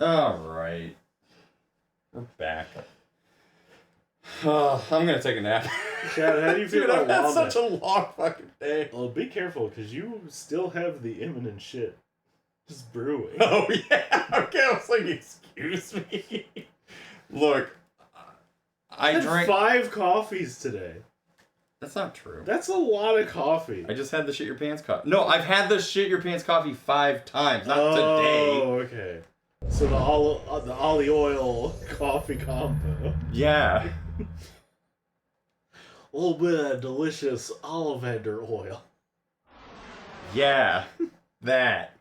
Alright. We're back. I'm gonna take a nap. Chad, how do you feel Dude, about I've had Wombat? such a long fucking day. Well, be careful, because you still have the imminent shit. Just brewing. Oh, yeah. Okay, I was like, excuse me. Look, I had drank... 5 coffees today. That's not true. That's a lot of coffee. I just had the shit your pants coffee. No, I've had the shit your pants coffee 5 times, not today. Oh, okay. So the olive oil coffee combo. Yeah. A little bit of delicious olivender oil. Yeah. That.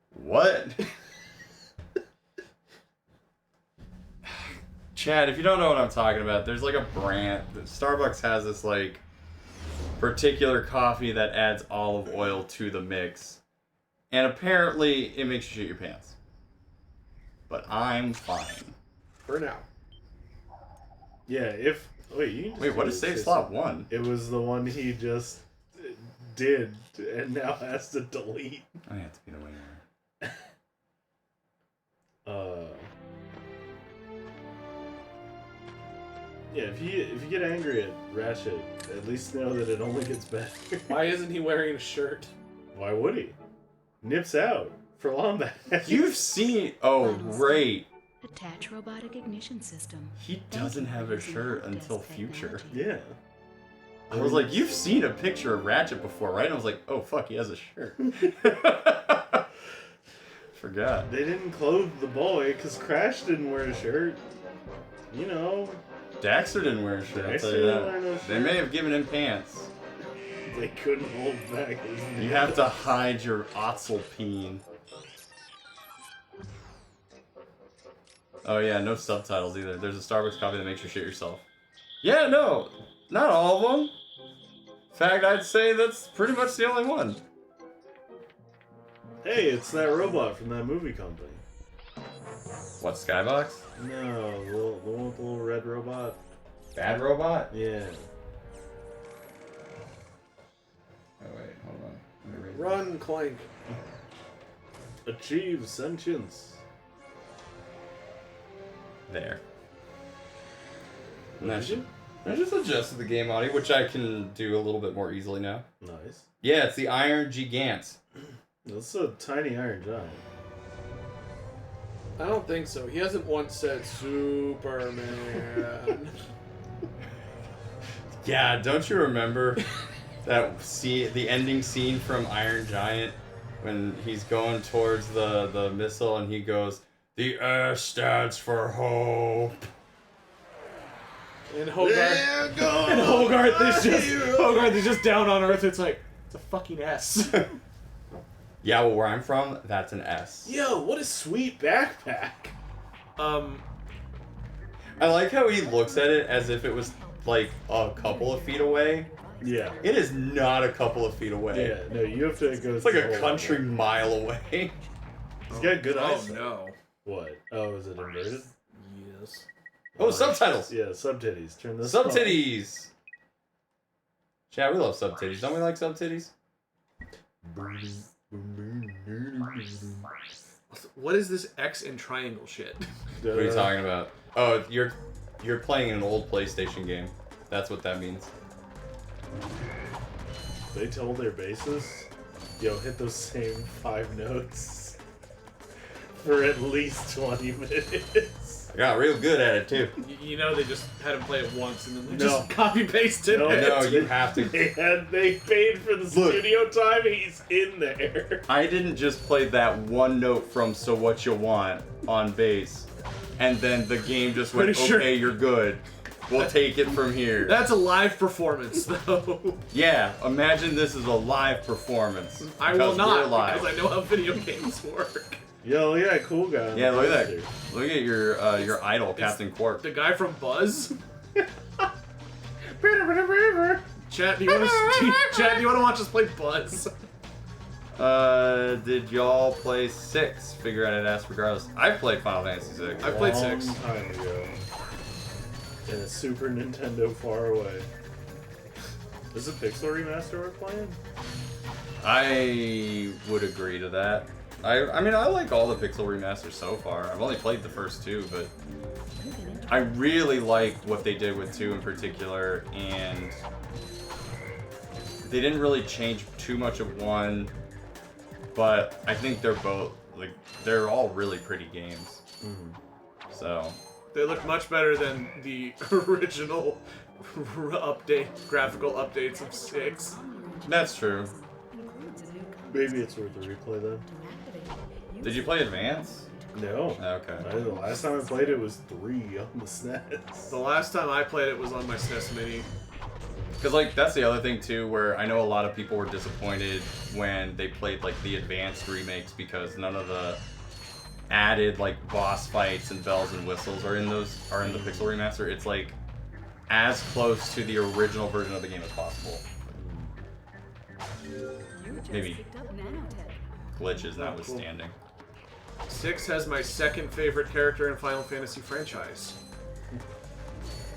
What? Chad, if you don't know what I'm talking about, there's like a brand. Starbucks has this like particular coffee that adds olive oil to the mix. And apparently it makes you shit your pants. But I'm fine. For now. Yeah, if... Wait, you can just Wait, what is save slot 1? It was the one he just did and now has to delete. I have to be the winner. Yeah, if you get angry at Ratchet, at least know that it only gets better. Why isn't he wearing a shirt? Why would he? Nips out for Lombat. You've seen... Oh, great. Attach robotic ignition system. He doesn't have a shirt until future. Yeah. I was like, you've seen a picture of Ratchet before, right? And I was like, oh, fuck, he has a shirt. Forgot. They didn't clothe the boy because Crash didn't wear a shirt. You know. Daxter didn't wear a shirt, I'll tell you that. They may have given him pants. They couldn't hold back his You have to hide your Otzelpeen. Oh yeah, no subtitles either. There's a Starbucks coffee that makes you shit yourself. Yeah, no. Not all of them. In fact, I'd say that's pretty much the only one. Hey, it's that robot from that movie company. What, Skybox? No, the one with the little red robot. Bad Robot? Yeah. Oh wait, hold on. Let me read Run, Clank. Achieve sentience. There. And that should... I just adjusted the game audio, which I can do a little bit more easily now. Nice. Yeah, it's the Iron Gigant. That's a tiny Iron Giant. I don't think so. He hasn't once said Superman. Yeah, don't you remember that scene, the ending scene from Iron Giant, when he's going towards the missile and he goes, "The S stands for hope." And Hogarth is just down on Earth. It's like, it's a fucking S. Yeah, well, where I'm from, that's an S. Yo, what a sweet backpack. I like how he looks at it as if it was like a couple of feet away. Yeah. It is not a couple of feet away. Yeah, no, you have to go. It's like a country mile away. He's got good eyes. Oh no. What? Oh, is it inverted? Yes. Oh, subtitles. Yeah, subtitties. Turn this Subtitties. Chat, we love subtitties. Don't we like subtitties? What is this X and triangle shit? What are you talking about? Oh, you're playing an old PlayStation game. That's what that means. They told their bassist, yo, hit those same 5 notes for at least 20 minutes. I got real good at it too. You know, they just had him play it once and then they just copy pasted No, it. No, you have to. They paid for the studio time. He's in there. I didn't just play that one note from "So What You Want" on bass, and then the game just went, Pretty sure. "Okay, you're good. We'll take it from here." That's a live performance, though. Yeah, imagine this is a live performance. I will because not, we're live. because I know how video games work. Yo, look at that cool guy. Yeah, look at that. Look at your idol, Captain Quark. The guy from Buzz. Chat, do you want to watch us play Buzz? Did y'all play 6? Figure out it asked regardless. I've played Final Fantasy 6. I played 6. Long time ago. In a Super Nintendo far away. Is it Pixel Remaster we're playing? I would agree to that. I mean, I like all the Pixel remasters so far. I've only played the first two, but I really like what they did with 2 in particular, and they didn't really change too much of 1, but I think they're both, like, they're all really pretty games. So. They look much better than the original graphical updates of 6. That's true. Maybe it's worth a replay then. Did you play Advance? No. Okay. The last time I played it was 3 on the SNES. The last time I played it was on my SNES Mini. Because, like, that's the other thing, too, where I know a lot of people were disappointed when they played, like, the advanced remakes because none of the added, like, boss fights and bells and whistles are in the Pixel remaster. It's, like, as close to the original version of the game as possible. Maybe glitches notwithstanding. 6 has my second favorite character in Final Fantasy franchise.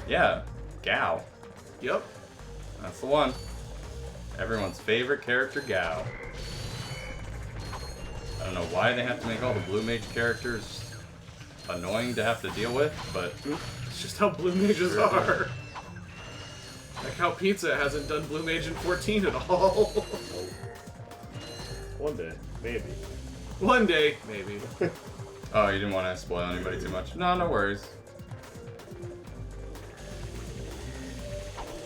Yeah, Gao. Yep. That's the one. Everyone's favorite character, Gao. I don't know why they have to make all the Blue Mage characters annoying to have to deal with, but it's just how Blue Mages are. Like how Pizza hasn't done Blue Mage in 14 at all. One day, maybe. One day, maybe. Oh, you didn't want to spoil anybody too much? No, no worries.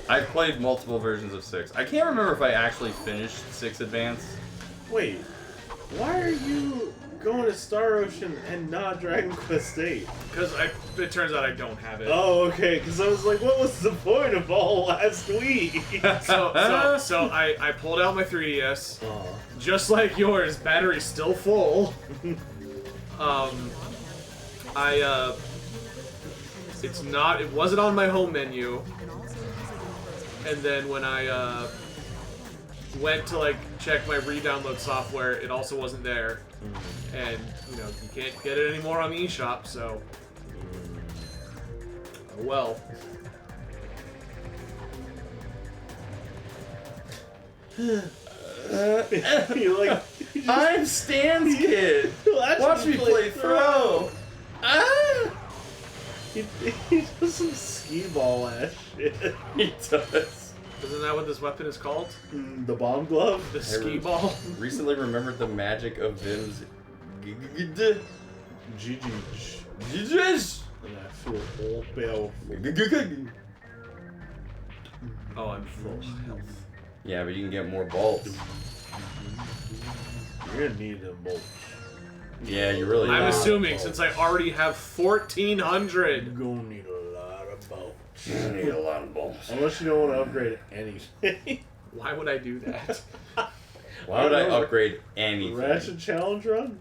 I played multiple versions of 6. I can't remember if I actually finished 6 Advance. Wait, why are you going to Star Ocean and not Dragon Quest VIII? Because it turns out I don't have it. Oh, okay, because I was like, what was the point of all last week? So I pulled out my 3DS. Just like yours, battery's still full. It wasn't on my home menu. And then when I went to like check my re-download software, it also wasn't there. And you know, you can't get it anymore on the eShop, so oh well. I'm Stan's kid. Watch me play throw. He does some skee ball ass shit. He does. Isn't that what this weapon is called? The bomb glove? The ski ball? Recently remembered the magic of Vim's GG. And I feel all bell. Oh, I'm full health. Yeah, but you can get more bolts. You're gonna need them bolts. Yeah, you really I'm are. assuming since I already have 1,400. You're gonna need a lot of bolts. You need a lot of bolts. Unless you don't want to upgrade anything. Why would I do that? Why would I upgrade anything? Ratchet Challenge Run?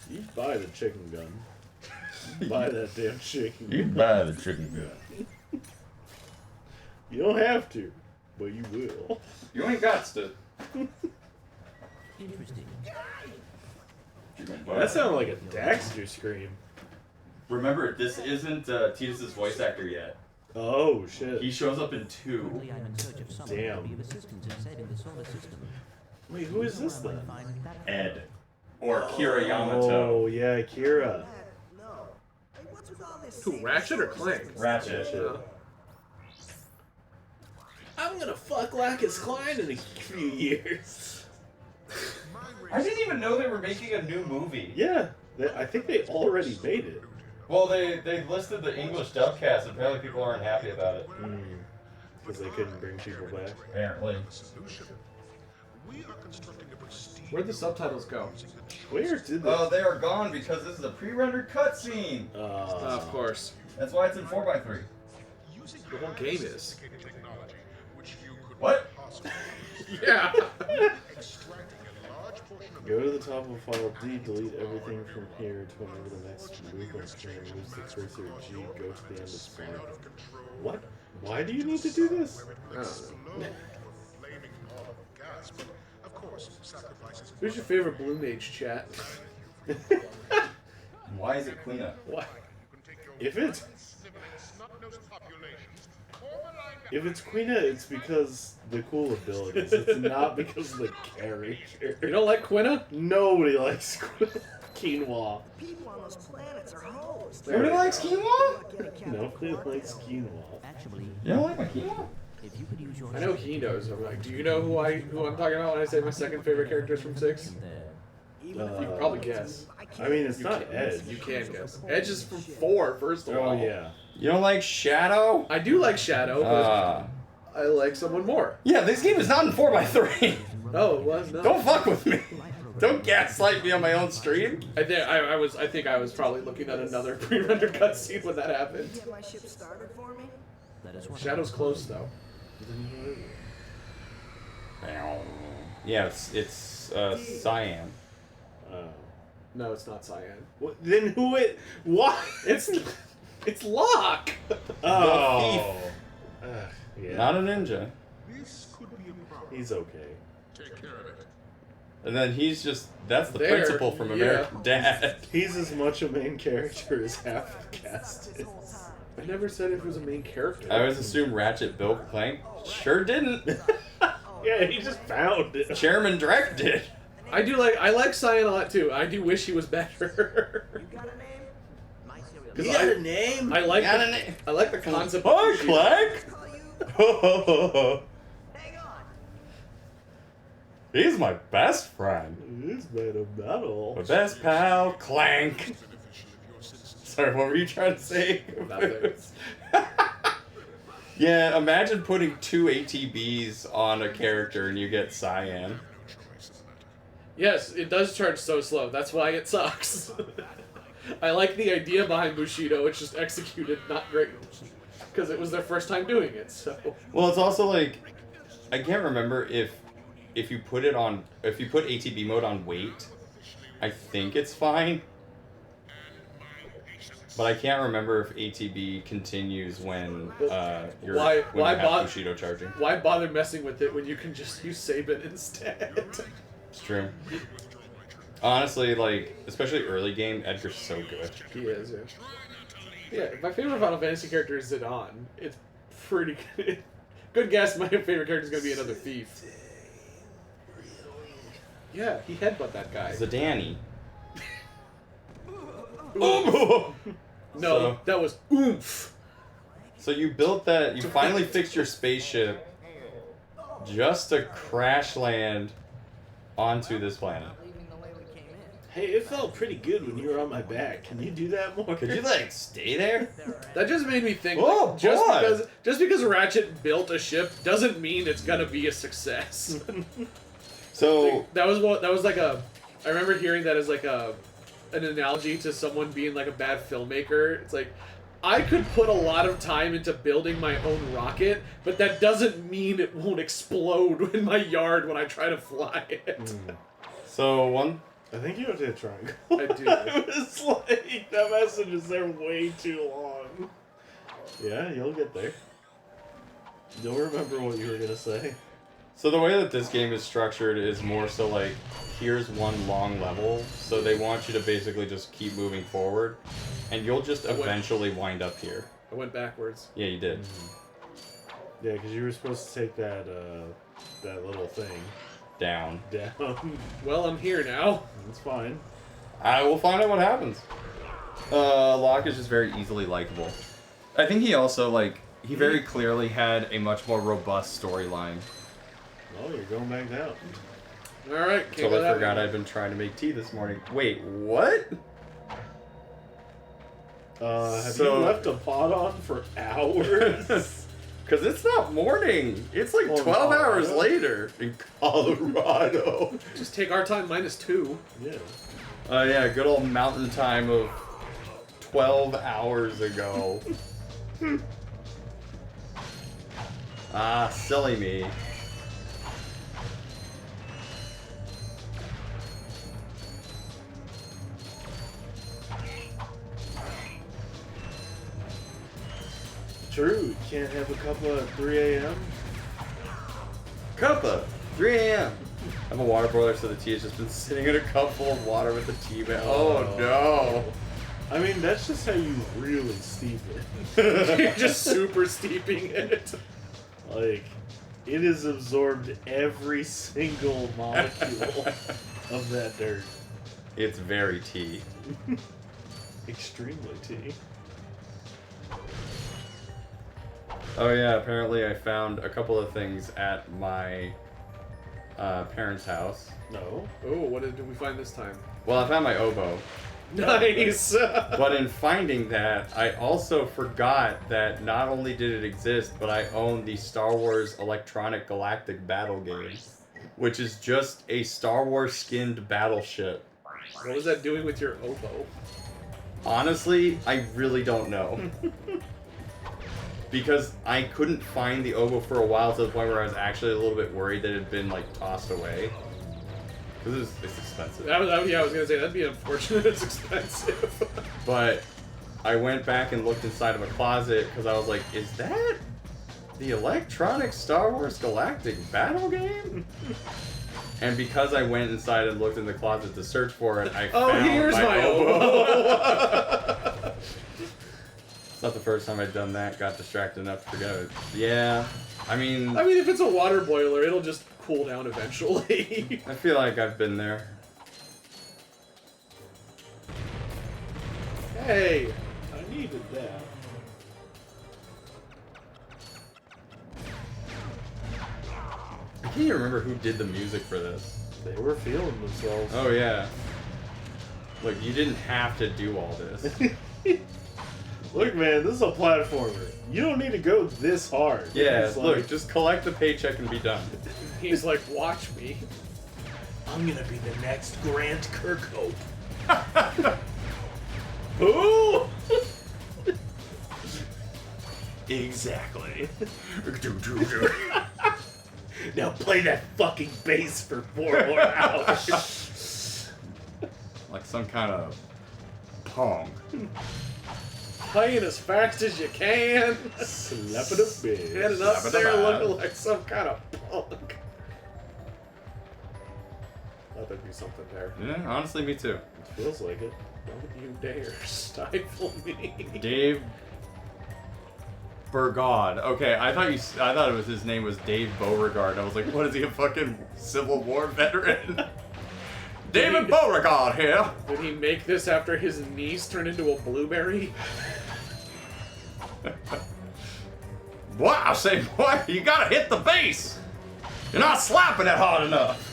You buy the chicken gun. You buy that damn chicken You gun. buy the chicken gun. You don't have to, but you will. You ain't got to. Interesting. That sounded like a Daxter scream. Remember, this isn't Tidus' voice actor yet. Oh, shit. He shows up in 2. Currently, I'm in search of someone Damn. who will be of assistance in saving the solar system. Wait, who is this then? Ed. Or Kira Yamato. Oh, yeah, Kira. Who, Ratchet or Clank? Ratchet. I'm gonna fuck Lacus Klein in a few years. I didn't even know they were making a new movie. Yeah, I think they already made it. Well, they listed the English dub cast, and apparently people aren't happy about it. Because they couldn't bring people back. Apparently. Where'd the subtitles go? Where did they? Oh, they are gone because this is a pre-rendered cutscene. Of course. That's why it's in 4x3. The whole game is. What? Yeah. Go to the top of file D, delete everything from here to whenever the next loop on screen moves the cursor G, go to the end of screen. What? Why do you need to do this? I don't know. Who's your favorite Blue Mage, chat? Why is it Quina? What? If it's... If it's Quina, it's because the cool abilities. It's not because of the character. You don't like Quina? Nobody likes quinoa. People on those planets are hoes. Nobody likes quinoa? Nobody likes quinoa. Actually, You don't like my quinoa? if you could use your I know he knows. I'm like, do you know who I'm talking about when I say my second favorite character is from 6? there. You can probably guess. I mean, it's not Edge. You can guess. Edge is from 4, first of all. Oh, yeah. You don't like Shadow? I do like Shadow, but Uh, I like someone more. yeah, this game is not in 4x3. Oh, it was no. Don't fuck with me. Don't gaslight me on my own stream. I think I was probably looking at another pre-rendered cutscene when that happened. Get my ship started for me? That is what Shadow's close though. Yeah, it's Cyan. No, it's not Cyan. Then who it? What? It's Locke. Oh. Yeah. Not a ninja. He's okay. And then he's just, that's the There, principal from yeah. American Dad. He's as much a main character as half the cast is. I never said if it was a main character. I always assumed Ratchet built Clank. Sure didn't. Yeah, he just found it. Chairman Drek did. I like Cyan a lot too. I do wish he was better. You got a name? my serial. 'Cause He got a name? I like Got the, a name? I like the concept. Hi, of Clank. Call you? Hang on. He's my best friend. He's made of metal. My best pal, Clank. Sorry, what were you trying to say? Nothing. Yeah, imagine putting 2 ATBs on a character and you get Cyan. Yes, it does charge so slow. That's why it sucks. I like the idea behind Bushido. It's just executed not great because it was their first time doing it. So Well, it's also like, I can't remember if you put ATB mode on weight, I think it's fine. But I can't remember if ATB continues when you're Why when you have bother- Bushido charging. why bother messing with it when you can just use Sabin instead? It's true. Honestly, like, especially early game, Edgar's so good. He is. Yeah. Yeah, my favorite Final Fantasy character is Zidane. It's pretty good. Good guess. My favorite character is gonna be another thief. Yeah, he headbutt that guy. Zidane. No, So- that was oomph. So you built that, you finally fixed your spaceship just to crash land onto this planet. Leaving the way we came in. Hey, it felt pretty good when you were on my back. Can you do that more? Could you, like, stay there? That just made me think. Oh, like, boy. just because Ratchet built a ship doesn't mean it's gonna be a success. So, that was like a. I remember hearing that as like an analogy to someone being like a bad filmmaker. It's like, I could put a lot of time into building my own rocket, but that doesn't mean it won't explode in my yard when I try to fly it. so one, I think you have to hit triangle. I do. It was like, that message is there way too long. Yeah, you'll get there. You'll remember what you were gonna say. so the way that this game is structured is more so like, here's one long level, so they want you to basically just keep moving forward, and you'll just eventually wind up here. I went backwards. Yeah, you did. Yeah, because you were supposed to take that that little thing Down. down. Well, I'm here now. It's fine. I will find out what happens. Locke is just very easily likable. I think he also, like, he very clearly had a much more robust storyline. Oh, you're going back down. All right. Totally forgot I'd been trying to make tea this morning. Wait, what? Have So- you left a pot on for hours? Because it's not morning. It's like Oh, 12 hours Colorado? later in Colorado. Just take our time -2. Yeah. Yeah, good old mountain time of 12 hours ago. Ah, silly me. True. You can't have a couple at 3 a.m. Cuppa, 3 a.m. I have a water boiler, so the tea has just been sitting in a cup full of water with the tea bag. Oh no. I mean, that's just how you really steep it. You're just super steeping it. Like, it has absorbed every single molecule of that dirt. It's very tea. Extremely tea. Oh yeah, apparently I found a couple of things at my parents' house. No. Oh, what did we find this time? Well, I found my oboe. Nice! But in finding that, I also forgot that not only did it exist, but I own the Star Wars Electronic Galactic Battle game, which is just a Star Wars skinned battleship. What was that doing with your oboe? Honestly, I really don't know. Because I couldn't find the oboe for a while to the point where I was actually a little bit worried that it had been, like, tossed away. Because it's expensive. Yeah, I was gonna say, that'd be unfortunate. It's expensive. But I went back and looked inside of a closet because I was like, is that the Electronic Star Wars Galactic Battle game? And because I went inside and looked in the closet to search for it, I found here's my oboe. It's not the first time I'd done that. Got distracted enough to forget it. Yeah, I mean, if it's a water boiler, it'll just cool down eventually. I feel like I've been there. Hey! I needed that. I can't even remember who did the music for this. They were feeling themselves. Oh yeah. Look, you didn't have to do all this. Look, man, this is a platformer. You don't need to go this hard. Yeah, It's look, like, just collect the paycheck and be done. He's like, watch me. I'm gonna be the next Grant Kirkhope. Who? Exactly. Now play that fucking bass for 4 more hours. Like some kind of pong. Playing as fast as you can. Slap it up, bass. Heading up Slap it there up. looking like some kind of punk. Thought there'd be something there. Yeah, honestly, me too. It feels like it. Don't you dare stifle me. Dave Burgod. Okay, I thought it was his name was Dave Beauregard. I was like, what is he, a fucking Civil War veteran? David Beauregard here. Did he make this after his niece turned into a blueberry? What? I say, boy, you gotta hit the base. You're not slapping it hard enough.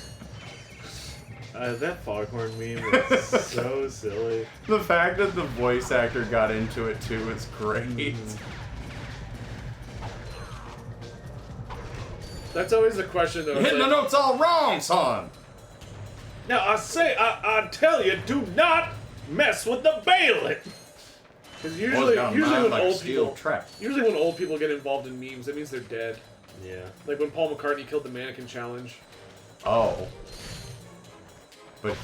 That foghorn meme is so silly. The fact that the voice actor got into it too is great. That's always the question, though. You're hitting the notes all wrong, son. Now I tell you, do not mess with the bailiff. Because usually when old people, trap. usually when old people get involved in memes, that means they're dead. Yeah. Like when Paul McCartney killed the mannequin challenge. Oh. But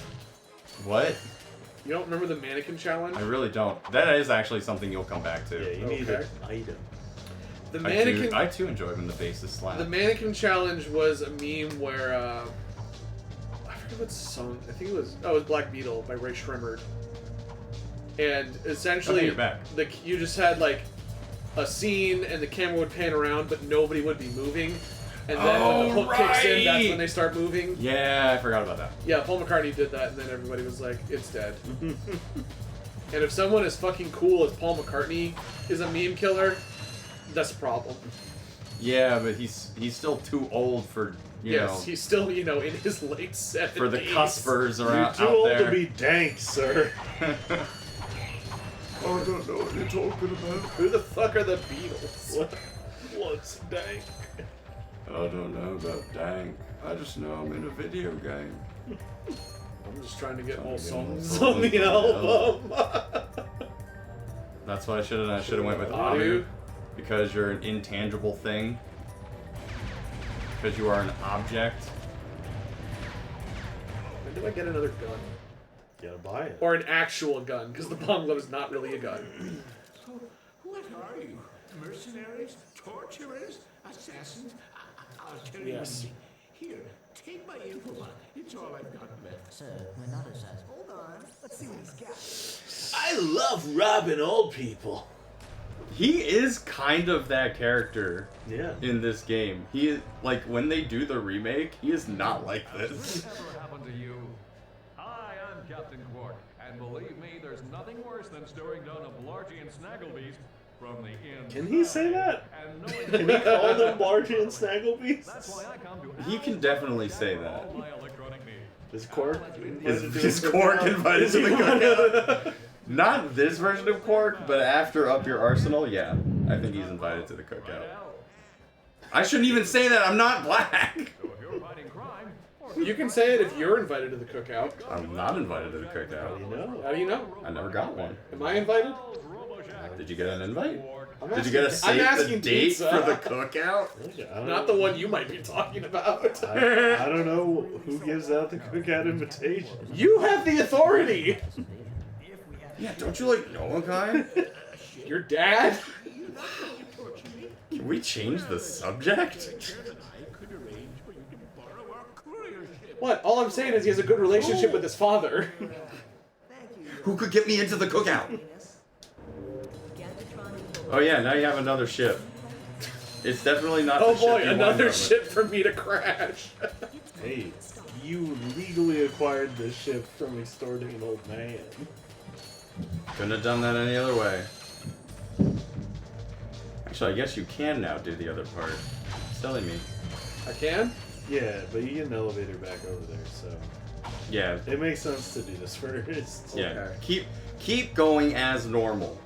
what? You don't remember the mannequin challenge? I really don't. That is actually something you'll come back to. Yeah, you need an item. The mannequin. I too enjoy when the bass is slapped. The mannequin challenge was a meme where I forget what song. I think it was Black Beetle by Ray Shremmerd. And essentially, Okay, you're back. You just had like a scene, and the camera would pan around, but nobody would be moving. And then when the hook kicks in, that's when they start moving. Yeah, I forgot about that. Yeah, Paul McCartney did that, and then everybody was like, "It's dead." And if someone as fucking cool as Paul McCartney is a meme killer, that's a problem. Yeah, but he's still too old for you know He's still in his late 70s. for the cuspers You're around too out old there. to be dank, sir. I don't know what you're talking about. Who the fuck are the Beatles? What's dank? I don't know about dank. I just know I'm in a video game. I'm just trying to get more Trying to get songs more on the songs album. That's what I should have done. I should have went with Audio. Anu. Because you're an intangible thing. Because you are an object. When do I get another gun? Gotta buy it. Or an actual gun, because the bungalow is not really a gun. So, what are you? Mercenaries? Torturers? Assassins? I'll tell you Yes. something. Here, take my info. It's all I've got left. Sir, we're not assassins. Hold on. Let's see what he's got. I I love robbing old people. He is kind of that character Yeah. in this game. He is, like, when they do the remake, he is not like this. Ever happened to you? Hi, I'm Captain Quark, and believe me, there's nothing worse than staring down a Blargy and Snagglebeast from the inside. Can he say that? And knowing Can he call them Blargy and Snagglebeast? that's why I come to He can definitely say that. all my electronic needs. Is Quark Is Quark invited to the cookout? Not this version of Quark, but after Up Your Arsenal, yeah. I think he's invited to the cookout. I shouldn't even say that, I'm not black! So if you're fighting crime, or You can say it if you're invited to the cookout. I'm not invited to the cookout. You know? How do you know? I never got one. Am I invited? Did you get an invite? I'm Did you get a I'm save the asking date pizza. for the cookout? I don't Not the one you might be talking about. I don't know who gives out the cookout invitation. You have the authority. Yeah, don't you like know a guy? Your dad. Can we change the subject? I could arrange for you to borrow our courier ship. What? All I'm saying is he has a good relationship with his father. Thank you, Who could get me into the cookout? Venus. Oh yeah, now you have another ship. It's definitely not Oh the ship boy, you wanted, another but- ship for me to crash. Hey, you legally acquired this ship from extorting an old man. Couldn't have done that any other way. Actually, I guess you can now do the other part. Silly me. I can? Yeah, but you get an elevator back over there, so Yeah, it makes sense to do this first. yeah. Okay. Keep going as normal.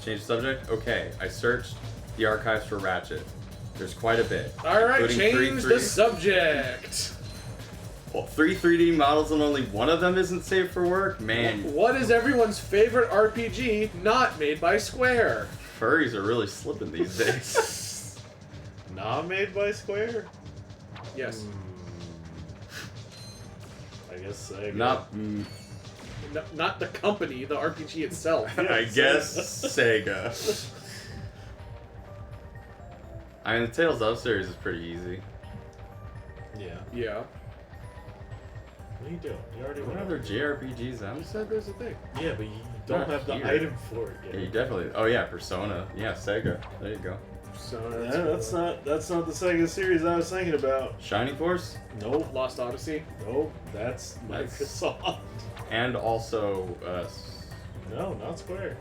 Change the subject? Okay, I searched the archives for Ratchet. There's quite a bit. Alright, including change the subject. Well, 3 3D models and only one of them isn't safe for work? Man, What is everyone's favorite RPG not made by Square? furries are really slipping these days. Not made by Square? Yes. I guess Sega. Not, Not the company, the RPG itself. I guess Sega. I mean, the Tales of series is pretty easy. Yeah. Yeah. What are you doing? You already What went other over. JRPGs out? You said there's a thing. Yeah, but you don't Not have the here. item for it Yeah, yet. you definitely. Oh yeah, Persona. Yeah, Sega. There you go. So Yeah, that's not the Sega series I was thinking about. Shining Force, Nope. Lost Odyssey. Nope. That's That's- Microsoft. and also No, not Square.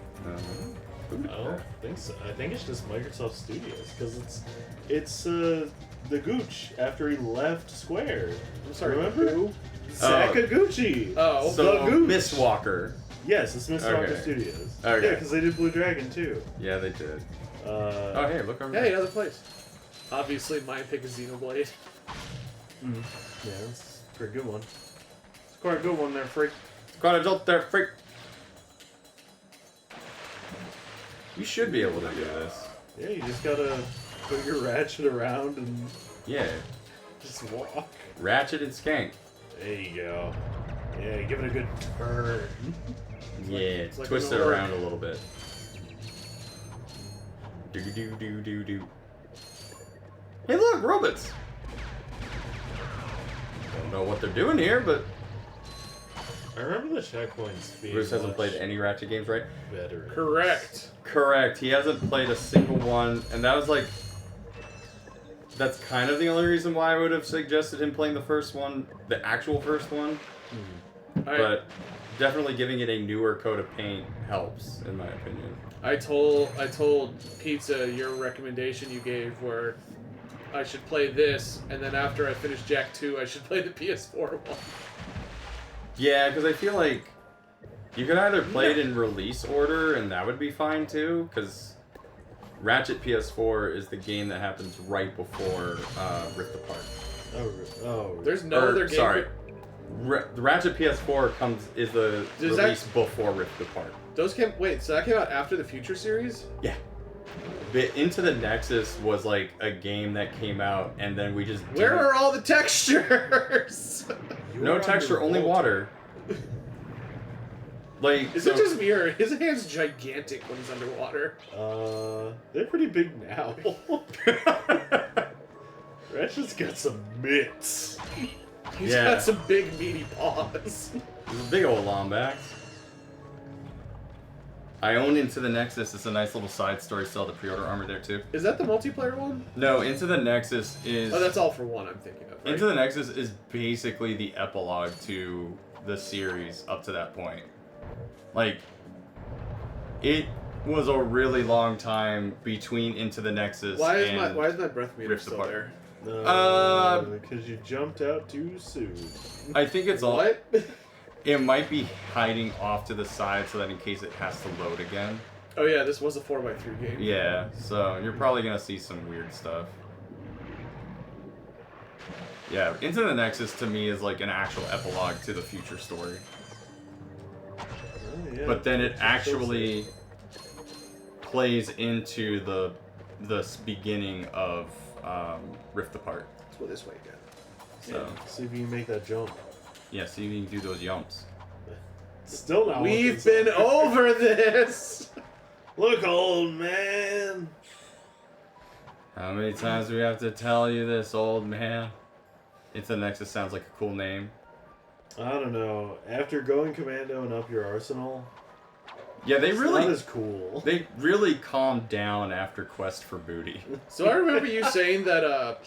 who did I don't that? think so. I think it's just Microsoft Studios because it's the Gooch after he left Square. I'm sorry, Remember? who? Sakaguchi. Oh. the So Gooch. Miss Walker. Yes, it's Mr. Walker Okay. Studios. Okay. Yeah, because they did Blue Dragon too. Yeah, they did. Uh, Oh hey, look over Hey, there. another place. Obviously, my pick is Xenoblade. yeah, that's a pretty good one. It's quite a good one there, freak. Quite adult there, freak. You should be able to do this. Yeah, you just gotta put your Ratchet around and Yeah, just walk. Ratchet and Skank. There you go. Yeah, give it a good turn. Yeah, like twist an it orc. around a little bit. Do do do do do. Hey, look, robots. Don't know what they're doing here, but I remember the checkpoints being Bruce hasn't much played any Ratchet games, right? better. Correct. Correct. He hasn't played a single one, and that was like. That's kind of the only reason why I would have suggested him playing the first one, the actual first one. But definitely giving it a newer coat of paint helps, in my opinion. I told Pizza your recommendation you gave where I should play this, and then after I finish Jack 2, I should play the PS4 one. Yeah, because I feel like you could either play it in release order, and that would be fine too, because Ratchet PS4 is the game that happens right before Rift Apart. Oh, There's no Or, other game. sorry. The Ratchet PS4 is the Does release before Rift Apart. Those came. Wait, so that came out after the Future series? Yeah. But Into the Nexus was like a game that came out, and then we just Where didn't- are all the textures? no texture, only water. Like Is so, it just me or his hand's gigantic when he's underwater? they're pretty big now. Ratchet's got some mitts. He's Yeah. got some big meaty paws. He's a big old Lombax. I own Into the Nexus. It's a nice little side story. Still the pre-order armor there too. Is that the multiplayer one? No, Into the Nexus is. Oh, that's all for one. I'm thinking of. Right? Into the Nexus is basically the epilogue to the series up to that point. Like, it was a really long time between Into the Nexus. Why is and my breath meter Rift still Apart. there? Because you jumped out too soon. I think it's all. What? It might be hiding off to the side so that in case it has to load again. Oh yeah, this was a 4x3 game. Yeah, so you're probably gonna see some weird stuff. Yeah, Into the Nexus to me is like an actual epilogue to the future story. Oh, yeah. But then it actually plays into the beginning of Rift Apart. Let's go this way again. So See if you can make that jump. yeah, see if you can do those yumps. Still not. We've been over this. Look, old man. How many times do we have to tell you this, old man? Into the Nexus sounds like a cool name. I don't know. After going commando and up your arsenal, Yeah, they it's really not as cool. they really calmed down after Quest for Booty. So I remember you saying that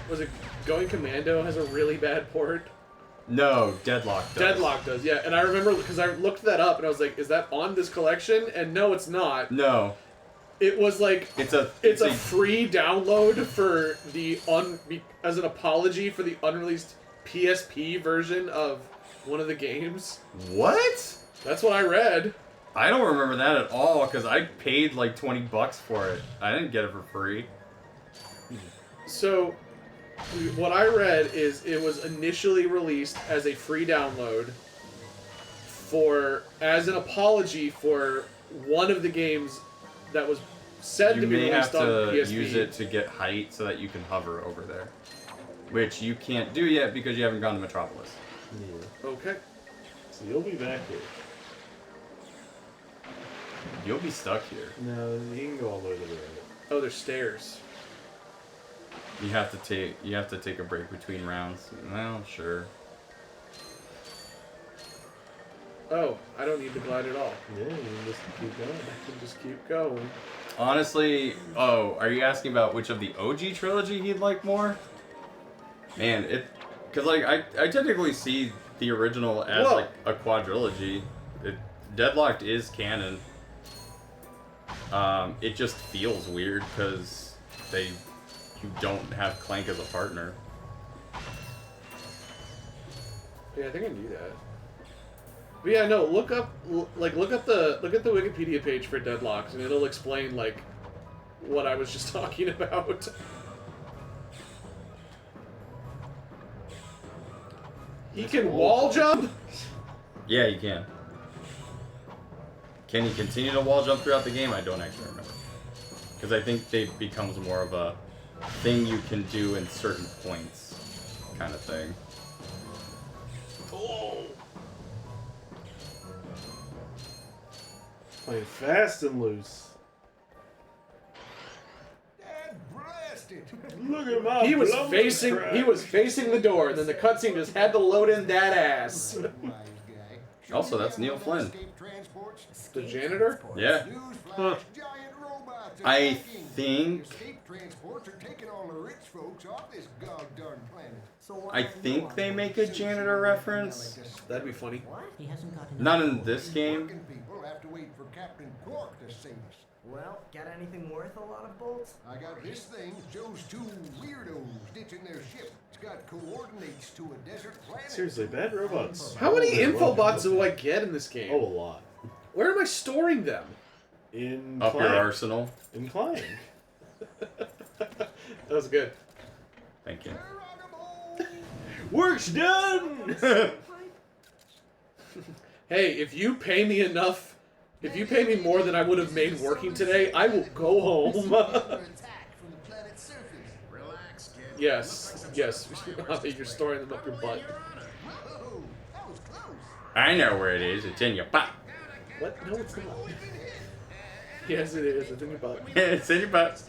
was it Going Commando has a really bad port? No, Deadlock does. Deadlock does, yeah. And I remember because I looked that up and I was like, is that on this collection? And no, it's not. No, It was like it's a free download for the as an apology for the unreleased PSP version of one of the games. What? That's what I read. I don't remember that at all because I paid like $20 for it. I didn't get it for free. So, what I read is it was initially released as a free download as an apology for one of the games that was said You to be may have released on to PSP. use it to get height so that you can hover over there, which you can't do yet because you haven't gone to Metropolis. Yeah. Okay. So you'll be back here. You'll be stuck here. No, you can go all the way to the right. Oh, there's stairs. You have to take a break between rounds. Well, sure. Oh, I don't need to glide at all. Yeah, you can just keep going. I can just keep going. Honestly, are you asking about which of the OG trilogy he'd like more? Man, because like I technically see the original as Whoa. like a quadrilogy. Deadlocked is canon. It just feels weird because you don't have Clank as a partner. Yeah, I think I knew that. But yeah, no. Look up the Wikipedia page for Deadlocks, and it'll explain like what I was just talking about. He can wall jump. Yeah, you can. Can he continue to wall jump throughout the game? I don't actually remember. Because I think it becomes more of a thing you can do in certain points kind of thing. Oh. Playing fast and loose. Dad blasted. Look at my He was blubber crap. facing the door, and then the cutscene just had to load in that ass. Wise guy. Also, that's Neil Flynn. Escape transports. The janitor? Yeah. Newsflash, giant robots are I attacking. think Escape transports are taking all the rich folks off this goddamn planet. I think they make a janitor reference. That'd be funny. He hasn't got enough. Not in this game. Working people have to wait for Captain Quark to save us. Well, got anything worth a lot of bolts? I got this thing. Shows two weirdos ditching their ship. It's got coordinates to a desert planet. Seriously, bad robots. How many They info love bots them. do I get in this game? Oh, a lot. Where am I storing them? In Up Clank. your arsenal. In Clank. That was good. Thank you. Work's done! Hey, if you pay me enough, if you pay me more than I would have made working today, I will go home. Yes, yes. Not that you're storing them up your butt. I know where it is. It's in your butt. What? No, it's not. Yes, it is. It's in your butt. It's in your butt.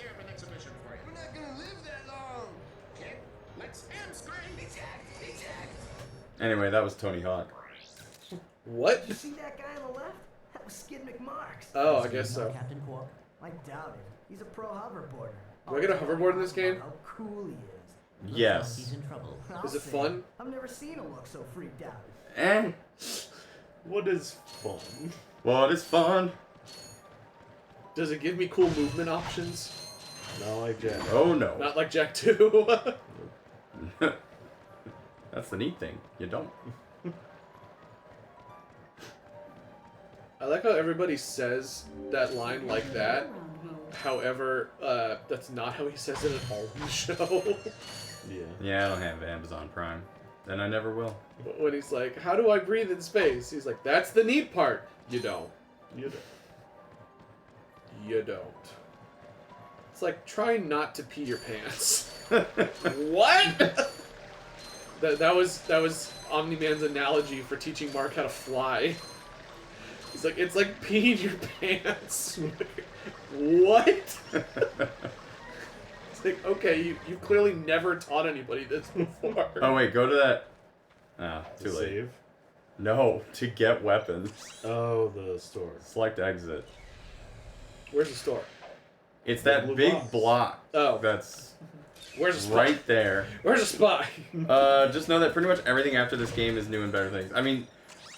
Anyway, that was Tony Hawk. What? You see that guy on the left? That was Skid McMarks. Oh, I guess so. Captain Quark. I doubt it. He's a pro hoverboarder. Do I get a hoverboard in this game? How cool he is. Looks Yes. like he's in trouble. I'll Is it say, fun? I've never seen him look so freaked out. What is fun? What is fun? Does it give me cool movement options? Not like Jack. Oh no. Not like Jack 2. That's the neat thing. You don't. I like how everybody says that line like that. However, that's not how he says it at all in the show. Yeah. Yeah, I don't have Amazon Prime. And I never will. When he's like, how do I breathe in space? He's like, that's the neat part. You don't. You don't. You don't. It's like, try not to pee your pants. What? that was Omni-Man's analogy for teaching Mark how to fly. He's like, it's like peeing your pants. What? It's like, okay, you clearly never taught anybody this before. Oh wait, go to that. Ah, too late. Save. No, to get weapons. Oh, the store. Select exit. Where's the store? It's The that blue big box. block. Oh. That's Where's the spy? right there. Where's the spy? Just know that pretty much everything after this game is new and better things. I mean,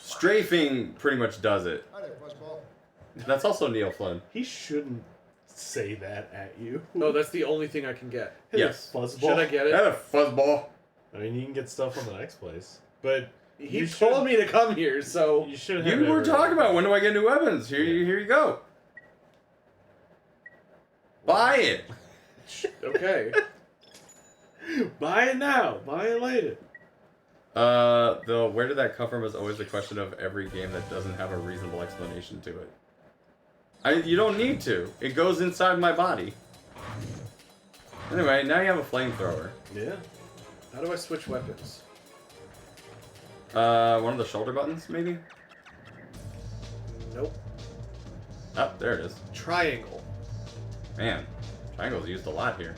strafing pretty much does it. That's also Neil Flynn. He shouldn't say that at you. Oh, that's the only thing I can get. Hey, Yes. Fuzzball. Should I get it? That a fuzzball. I mean, you can get stuff on the next place. But He you told should- me to come here, so You should have You were talking about when do I get new weapons? Here you go. Buy it. okay. Buy it now. Buy it later. Though where did that come from is always the question of every game that doesn't have a reasonable explanation to it. You don't need to. It goes inside my body. Anyway, now you have a flamethrower. Yeah. How do I switch weapons? One of the shoulder buttons, maybe? Nope. Oh, there it is. Triangle. Man, triangle's used a lot here.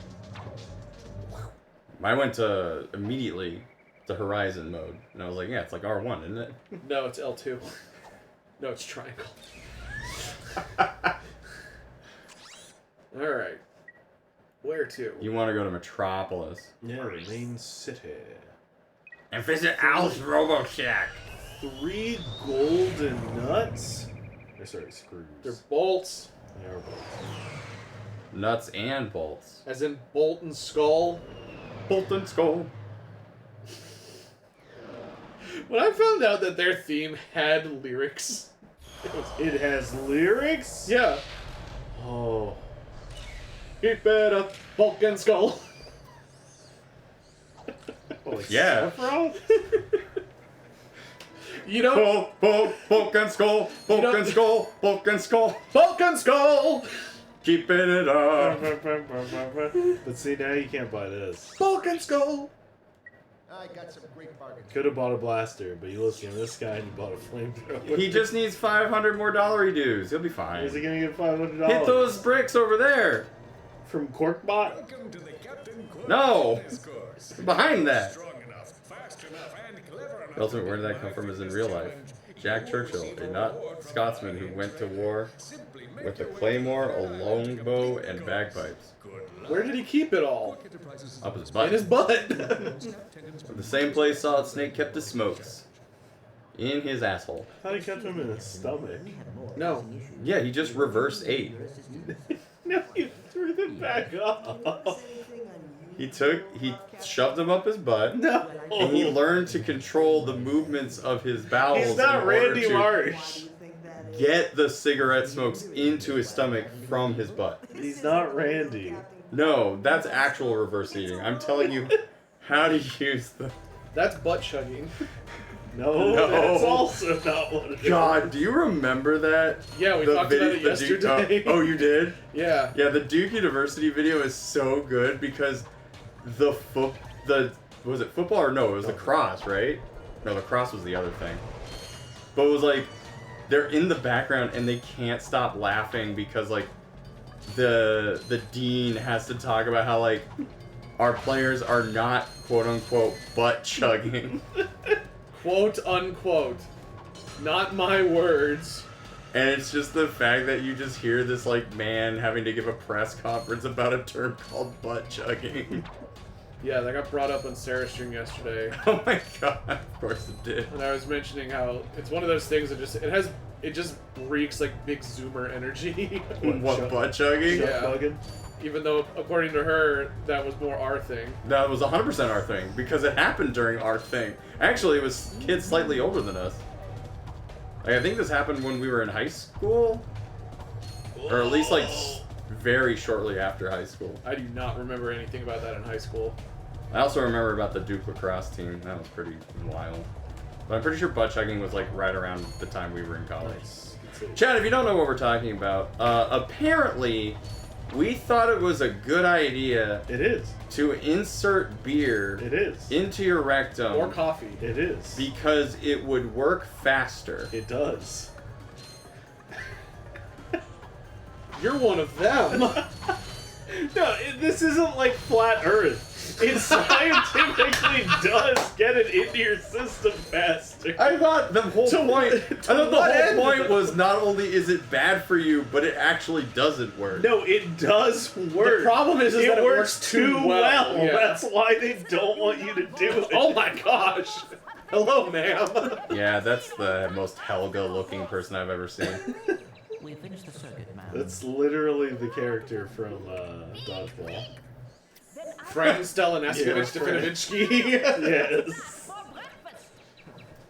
I went to immediately to Horizon mode, and I was like, yeah, it's like R1, isn't it? No, it's L2. No, it's triangle. Alright. Where to? You want to go to Metropolis. Yeah, the main city. And visit Al's Robo Shack. 3 golden nuts? Or sorry, screws. They're bolts. They are bolts. Nuts and bolts. As in bolt and skull. Bolt and skull. When I found out that their theme had lyrics. It has lyrics? Yeah. Oh. Keep it up, Bulk and Skull. Like Yeah. Sephiroth? You know, Bulk and skull. Bulk and skull. Bulk and skull. Bulk and Skull! Keeping it up. But see, now you can't buy this. Bulk and Skull! I got some great bargains. Could have bought a blaster, but you listen to this guy and you bought a flamethrower. He just needs 500 more dollary dues. He'll be Is fine. he gonna get $500? Hit those bricks over there. From Corkbot? Welcome to the Captain Quark No. discourse. Behind that. Strong enough, fast enough, and clever enough. Ultimate, where did that come from is in real life. Jack Churchill, a not Scotsman who went to war with a claymore, a longbow, and bagpipes. Where did he keep it all? Up his In butt. his butt! The same place Solid Snake kept his smokes. In his asshole. I thought he kept him in his stomach. No. Yeah, he just reverse ate. No, you threw them back up. He shoved him up his butt. No. And he learned to control the movements of his bowels. He's not in order Randy to Marsh. get the cigarette smokes into his stomach from his butt. He's not Randy. No, that's actual reverse eating. I'm telling you how to use the... That's butt chugging. No, No. that's also not what it is. God, do you remember that? Yeah, we The talked video- about it the Duke- yesterday. oh, you did? Yeah. Yeah, the Duke University video is so good because was it football or no? It was lacrosse, right? No, lacrosse was the other thing. But it was like they're in the background and they can't stop laughing because like the dean has to talk about how like our players are not quote unquote butt chugging. Quote unquote. Not my words. And it's just the fact that you just hear this, like, man having to give a press conference about a term called butt chugging. Yeah, that got brought up on Sarah's stream yesterday. Oh my god, of course it did. And I was mentioning how it's one of those things that it just reeks like big zoomer energy. What, butt chugging? Yeah. Bugging? Even though, according to her, that was more our thing. That was 100% our thing, because it happened during our thing. Actually, it was kids slightly older than us. Like, I think this happened when we were in high school, or at least like very shortly after high school. I do not remember anything about that in high school. I also remember about the Duke lacrosse team. That was pretty wild. But I'm pretty sure butt chugging was like right around the time we were in college. Nice. Chad, if you don't know what we're talking about, apparently we thought it was a good idea It is. to insert beer It is. into your rectum Or coffee. It is. because it would work faster. It does. You're one of them. No, this isn't like flat Earth. It scientifically does get it into your system faster. I thought the whole point. I thought the what whole end? point was not only is it bad for you, but it actually doesn't work. No, it does work. The problem is it that works too well. Yeah. That's why they don't want you to do it. Oh my gosh. Hello, ma'am. Yeah, that's the most Helga-looking person I've ever seen. We finished the circuit, man. That's literally the character from Dodgeball. Friend Stellan Eskovich Yeah, Fran. Definovitsky. Yes.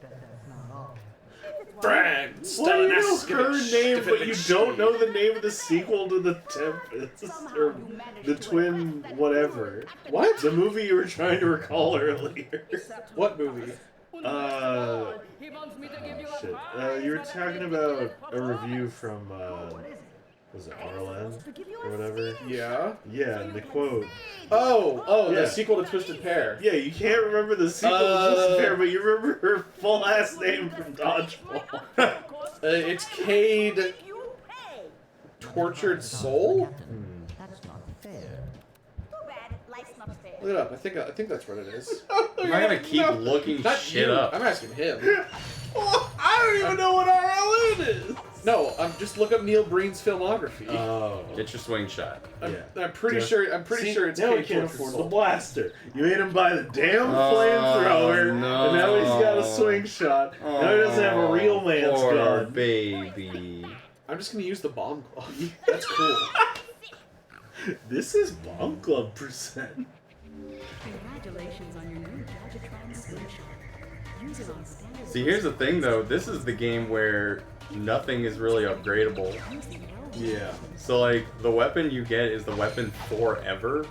That's not all. Friend Well, you Stellan know her Eskovich name, but you Definovitsky. don't know the name of the sequel to The Tempest, or the twin whatever. What? The movie you were trying to recall earlier. What movie? Shit. You were talking about a review from, was it RLN? Or whatever? Yeah. Yeah, and the quote. Oh, Yeah. the sequel to Twisted Pair. Yeah, you can't remember the sequel to Twisted Pair, but you remember her full ass name from Dodgeball. It's Cade Tortured Soul? That's not fair. Look it up. I think that's what it is. I'm not gonna keep looking Not shit you. up. I'm asking him. I don't even know what RLN is! No, just look up Neil Breen's filmography. Oh. Get your swing shot. I'm pretty sure it's now he Cade can't Tortured afford Soul. the blaster. You made him buy the damn Oh, flamethrower, no. and now he's got a swing shot. Now he doesn't have a real man's poor gun. baby. I'm just gonna use the bomb glove. That's cool. This is Bomb Club percent. Congratulations on your new Gadgetron slingshot. Use it on standard. See, here's the thing though. This is the game where nothing is really upgradable. Use the arrow. Yeah. So like, the weapon you get is the weapon forever.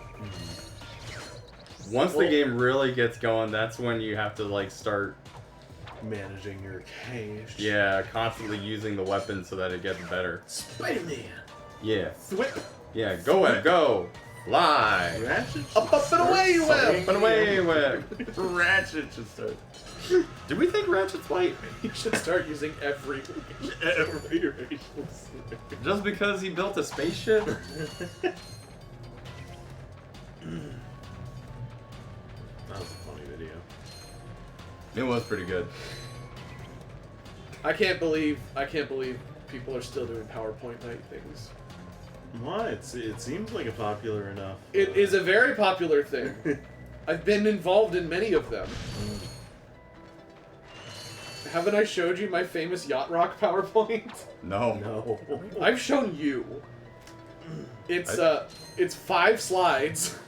Once the game really gets going, that's when you have to like start, Managing your cage. yeah, constantly using the weapon so that it gets better. Spider-Man. Yeah. Thwip. Yeah, go web, go! Fly! Ratchet. Up and away you went. Up and away, web! Ratchet should start. Did we think Ratchet's white? You should start using every. Every racial slur. Just because he built a spaceship? That was a funny video. It was pretty good. I can't believe people are still doing PowerPoint night things. Why? It seems like a popular enough. It is a very popular thing. I've been involved in many of them. Haven't I showed you my famous Yacht Rock PowerPoint? No. No. I've shown you. It's 5 slides.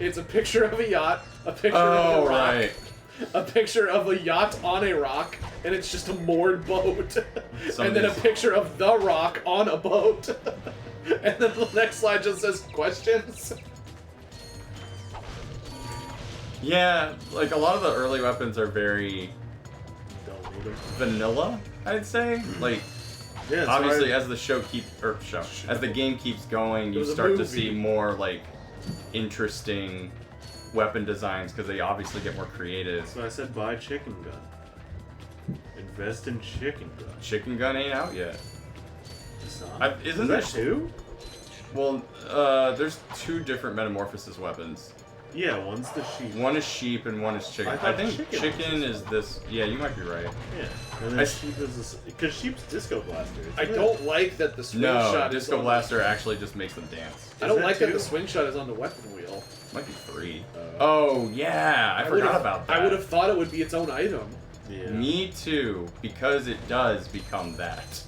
It's a picture of a yacht, a picture of a rock, right. a picture of a yacht on a rock, and it's just a moored boat. And then a picture of the rock on a boat. And then the next slide just says questions. Yeah, like a lot of the early weapons are very Don't need them. vanilla, I'd say. Like, Yeah, that's obviously, why as the as the game keeps going, you was a start to movie. see more like interesting weapon designs because they obviously get more creative. That's why I said buy chicken gun. Invest in chicken gun. Chicken gun ain't out yet. It's not. Isn't Is there that two? Well, there's 2 different metamorphosis weapons. Yeah, one's the sheep. One is sheep and one is chicken. I I thought think chicken is this. Yeah, you might be right. Yeah, and then sheep is this, because sheep's disco blaster. I don't like that the swing No, shot is Disco on Blaster actually just makes them dance. I don't that like that two? the swing shot is on the weapon wheel. Might be 3. Oh yeah, I forgot would've- about that. I would have thought it would be its own item. Yeah. Me too, because it does become that.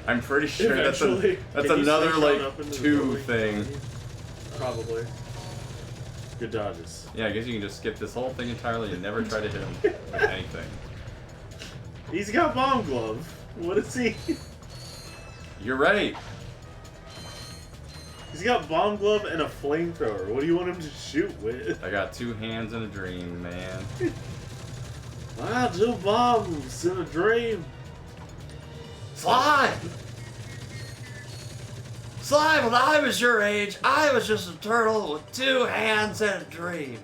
I'm pretty sure Eventually. that's Can you another swing like shot up into the 2 building? thing. Probably. Good dodges. Yeah, I guess you can just skip this whole thing entirely and never try to hit him with anything. He's got bomb glove. What is he? You're ready. He's got bomb glove and a flamethrower. What do you want him to shoot with? I got 2 hands and a dream, man. Ah, 2 bombs in a dream. Slime! Slime, when I was your age, I was just a turtle with 2 hands and a dream.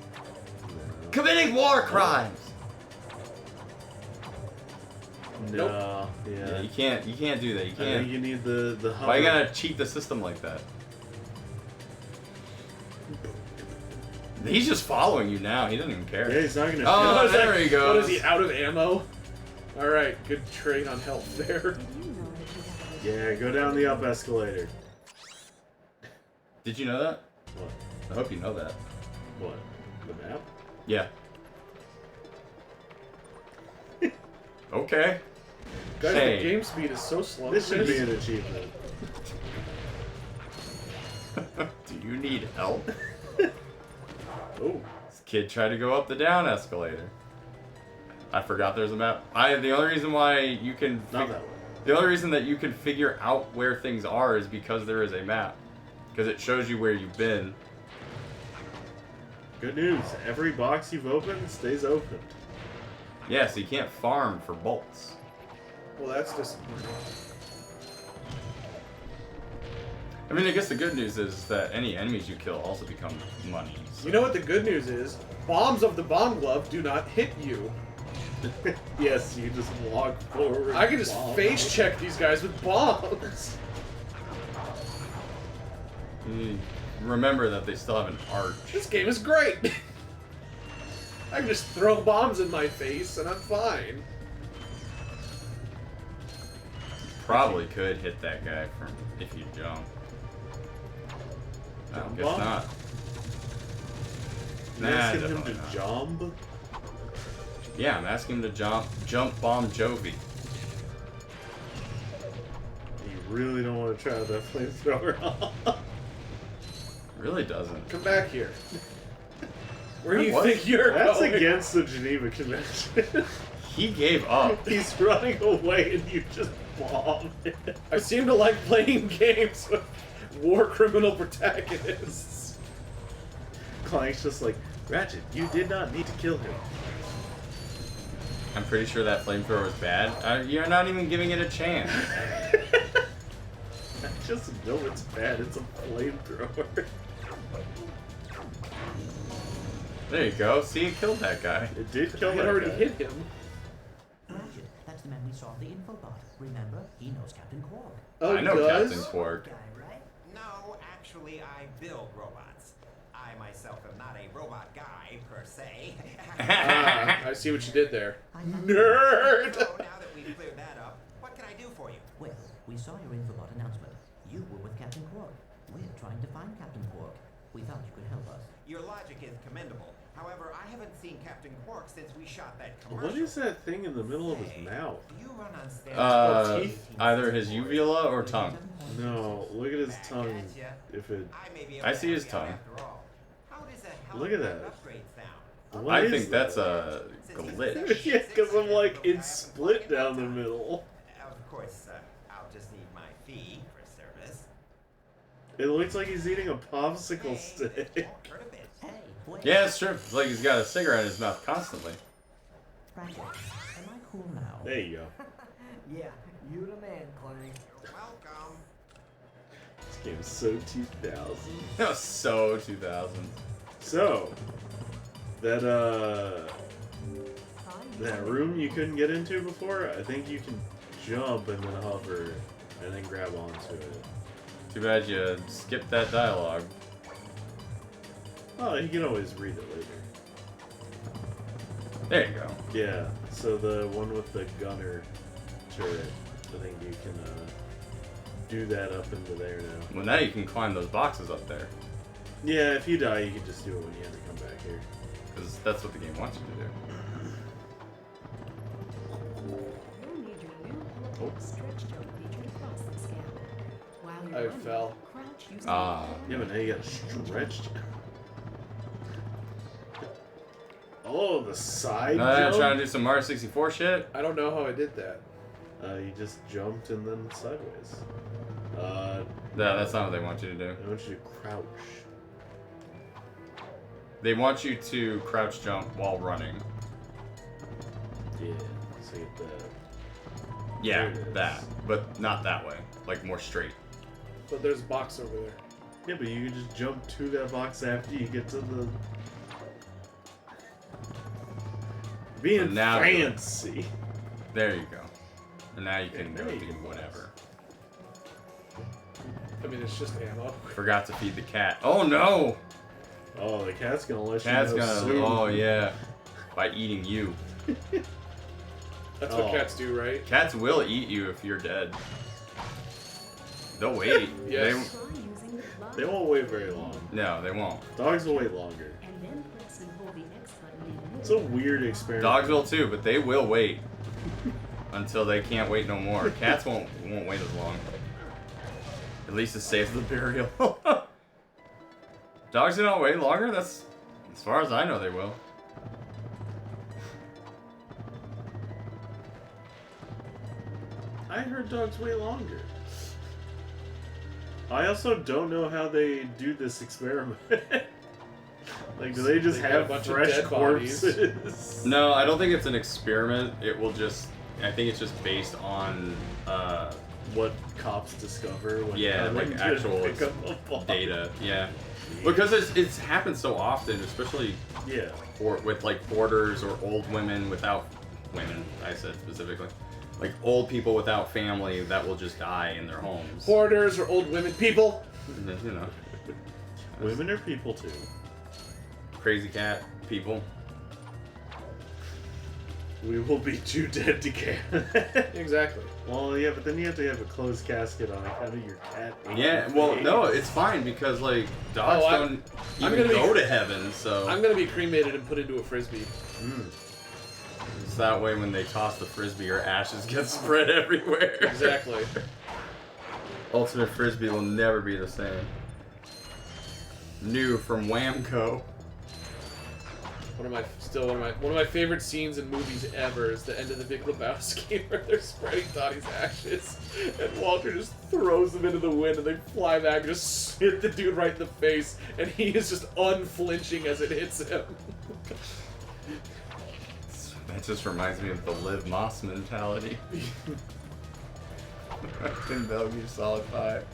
Committing war crimes. No. Yeah, Yeah. you can't do that. You I think can't. you need the hover. Why you gotta cheat the system like that? He's just following you now. He doesn't even care. Yeah, he's not gonna Oh, shoot. there he goes. What is he, out of ammo? Alright, good trade on health there. Yeah, go down the up escalator. Did you know that? What? I hope you know that. What? The map? Yeah. Okay. Guys, Hey. the game speed is so slow. This should be an achievement. Do you need help? Oh. This kid tried to go up the down escalator. I forgot there's a map. The only reason why you can Not that way. the only reason that you can figure out where things are is because there is a map. Because it shows you where you've been. Good news. Every box you've opened stays open. Yeah, so you can't farm for bolts. Well, that's disappointing. I mean, I guess the good news is that any enemies you kill also become money. So. You know what the good news is? Bombs of the bomb glove do not hit you. Yes, you just walk forward. I can just bomb. face check these guys with bombs. Remember that they still have an arch. This game is great. I can just throw bombs in my face and I'm fine. Probably could hit that guy from if you jump. No, Jump guess bomb? not. You're Nah, asking him to definitely not. jump? Yeah, I'm asking him to jump bomb Jovi. You really don't want to try that flamethrower. Really doesn't. Come back here. Where do you What? think you're That's going? against the Geneva Convention. He gave up. He's running away and you just bomb him. I seem to like playing games with war criminal protagonists. Clank's just like, Ratchet, you did not need to kill him. I'm pretty sure that flamethrower was bad. You're not even giving it a chance. I just know it's bad. It's a flamethrower. There you go. See, it killed that guy. It did I kill had that already guy. hit him. Ratchet, that's the man we saw at the infobot. Remember? He knows Captain Quark. Oh, I know does? Captain Quark. Guy, right? No, actually, I build robots. I myself am not a robot guy, per se. Ah, I see what you did there. I thought- Nerd! So now that we've cleared that up, what can I do for you? Well, we saw your infobot announcement. You were with Captain Quark. We're trying to find Captain Quark. We thought you could help us. Your logic is commendable. However, I haven't seen Captain Quark since we shot that commercial. What is that thing in the middle of his Hey, mouth? Do you run on stairs? teeth? Either his uvula or tongue. No, look at his Back tongue. at ya. If it. I may be able I to see help his you out tongue. after all. How does a Look at helicopter that. upgrade sound? What I is think that's that? a glitch. Yeah, because I'm like, it's split down the middle. Of course, I'll just need my fee for service. It looks like he's eating a popsicle stick. Won't hurt a bit. Hey, wait. Yeah, it's true. It's like he's got a cigarette in his mouth constantly. Ratchet, am I cool now? There you go. Yeah, you the man, Clank. Welcome. This game's so 2000. That was so 2000. So, that that room you couldn't get into before, I think you can jump and then hover and then grab onto it. Too bad you skipped that dialogue. Oh, you can always read it later. There you go. Yeah, so the one with the gunner turret, I think you can do that up into there now. Well, now you can climb those boxes up there. Yeah, if you die, you can just do it when you have to come back here. Because that's what the game wants you to do. You'll need your new stretch jump feature to cross this gap. While you're I running, fell. crouch using Ah. Yeah, but now you got stretched. Oh, the side jump? Trying to do some Mario 64 shit? I don't know how I did that. You just jumped and then sideways. No, that's not what they want you to do. I want you to crouch. They want you to crouch jump while running. Yeah, so you get the... Yeah, There it is. that. But not that way. Like, more straight. But there's a box over there. Yeah, but you can just jump to that box after you get to the... Being now do it. fancy. There you go. And now you can There go you do go. whatever. I mean, it's just ammo. Forgot to feed the cat. Oh no! Oh, the cat's gonna let Cat's you know gonna. soon. Oh yeah. By eating you. That's Oh. what cats do, right? Cats will eat you if you're dead. They'll wait. Yes. try using the block They won't wait very long. No, they won't. Dogs will wait longer. and then press and hold the X button in It's a weird experiment. Dogs will too, but they will wait until they can't wait no more. Cats won't wait as long. At least it saves the burial. Dogs do not wait longer. That's as far as I know, they will. I heard dogs wait longer. I also don't know how they do this experiment. Like, do they just They got a have bunch of fresh dead bodies. corpses? No, I don't think it's an experiment. It will just. I think it's just based on What cops discover when Yeah, coming like to actual pick up a body. data. Yeah, because it's happened so often, especially Yeah. with like boarders or old women without women. I said specifically, like old people without family that will just die in their homes. Hoarders or old women people. You know, Women are people too. crazy cat people. We will be too dead to care. Exactly. Well, yeah, but then you have to have a closed casket on account of your cat. ate Yeah, your well, face. no, it's fine because like dogs Oh, don't I'm even gonna be- go to heaven, so I'm gonna be cremated and put into a frisbee. it's that way when they toss the frisbee, your ashes get spread everywhere. Exactly. Ultimate Frisbee will never be the same. New from Whamco. One of my favorite scenes in movies ever is the end of The Big Lebowski where they're spreading Donnie's ashes and Walter just throws them into the wind and they fly back and just hit the dude right in the face and he is just unflinching as it hits him. That just reminds me of the Liv Moss mentality. In Metal Gear Solid 5.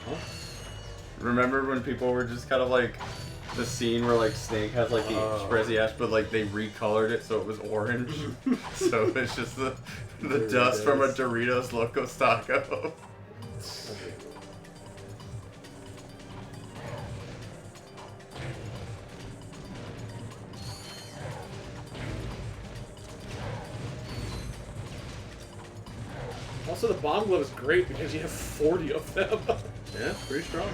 Huh? Remember when people were just kind of like the scene where like Snake has like the Sprezzy ash, but like they recolored it so it was orange. So it's just the dust from a Doritos Locos Taco. Also, the bomb glove is great because you have 40 of them. Yeah, it's pretty strong.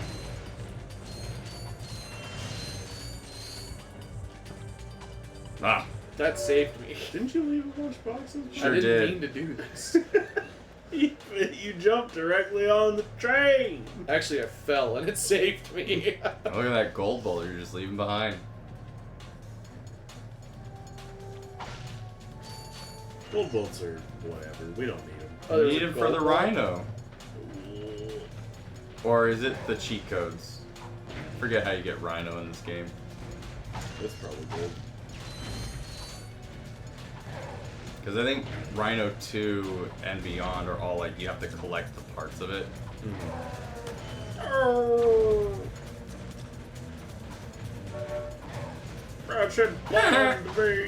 Ah, That saved me. Didn't you leave a bunch of boxes? Sure I didn't did. mean to do this. You jumped directly on the train. Actually, I fell and it saved me. look at that gold bowl you're just leaving behind. Gold bolts are whatever. We don't need them. Oh, there's Need a him for the gold ball? Rhino. Or is it the cheat codes? Forget how you get Rhino in this game. That's probably gold. Because I think Rhino 2 and beyond are all like you have to collect the parts of it. Ratchet bombed me.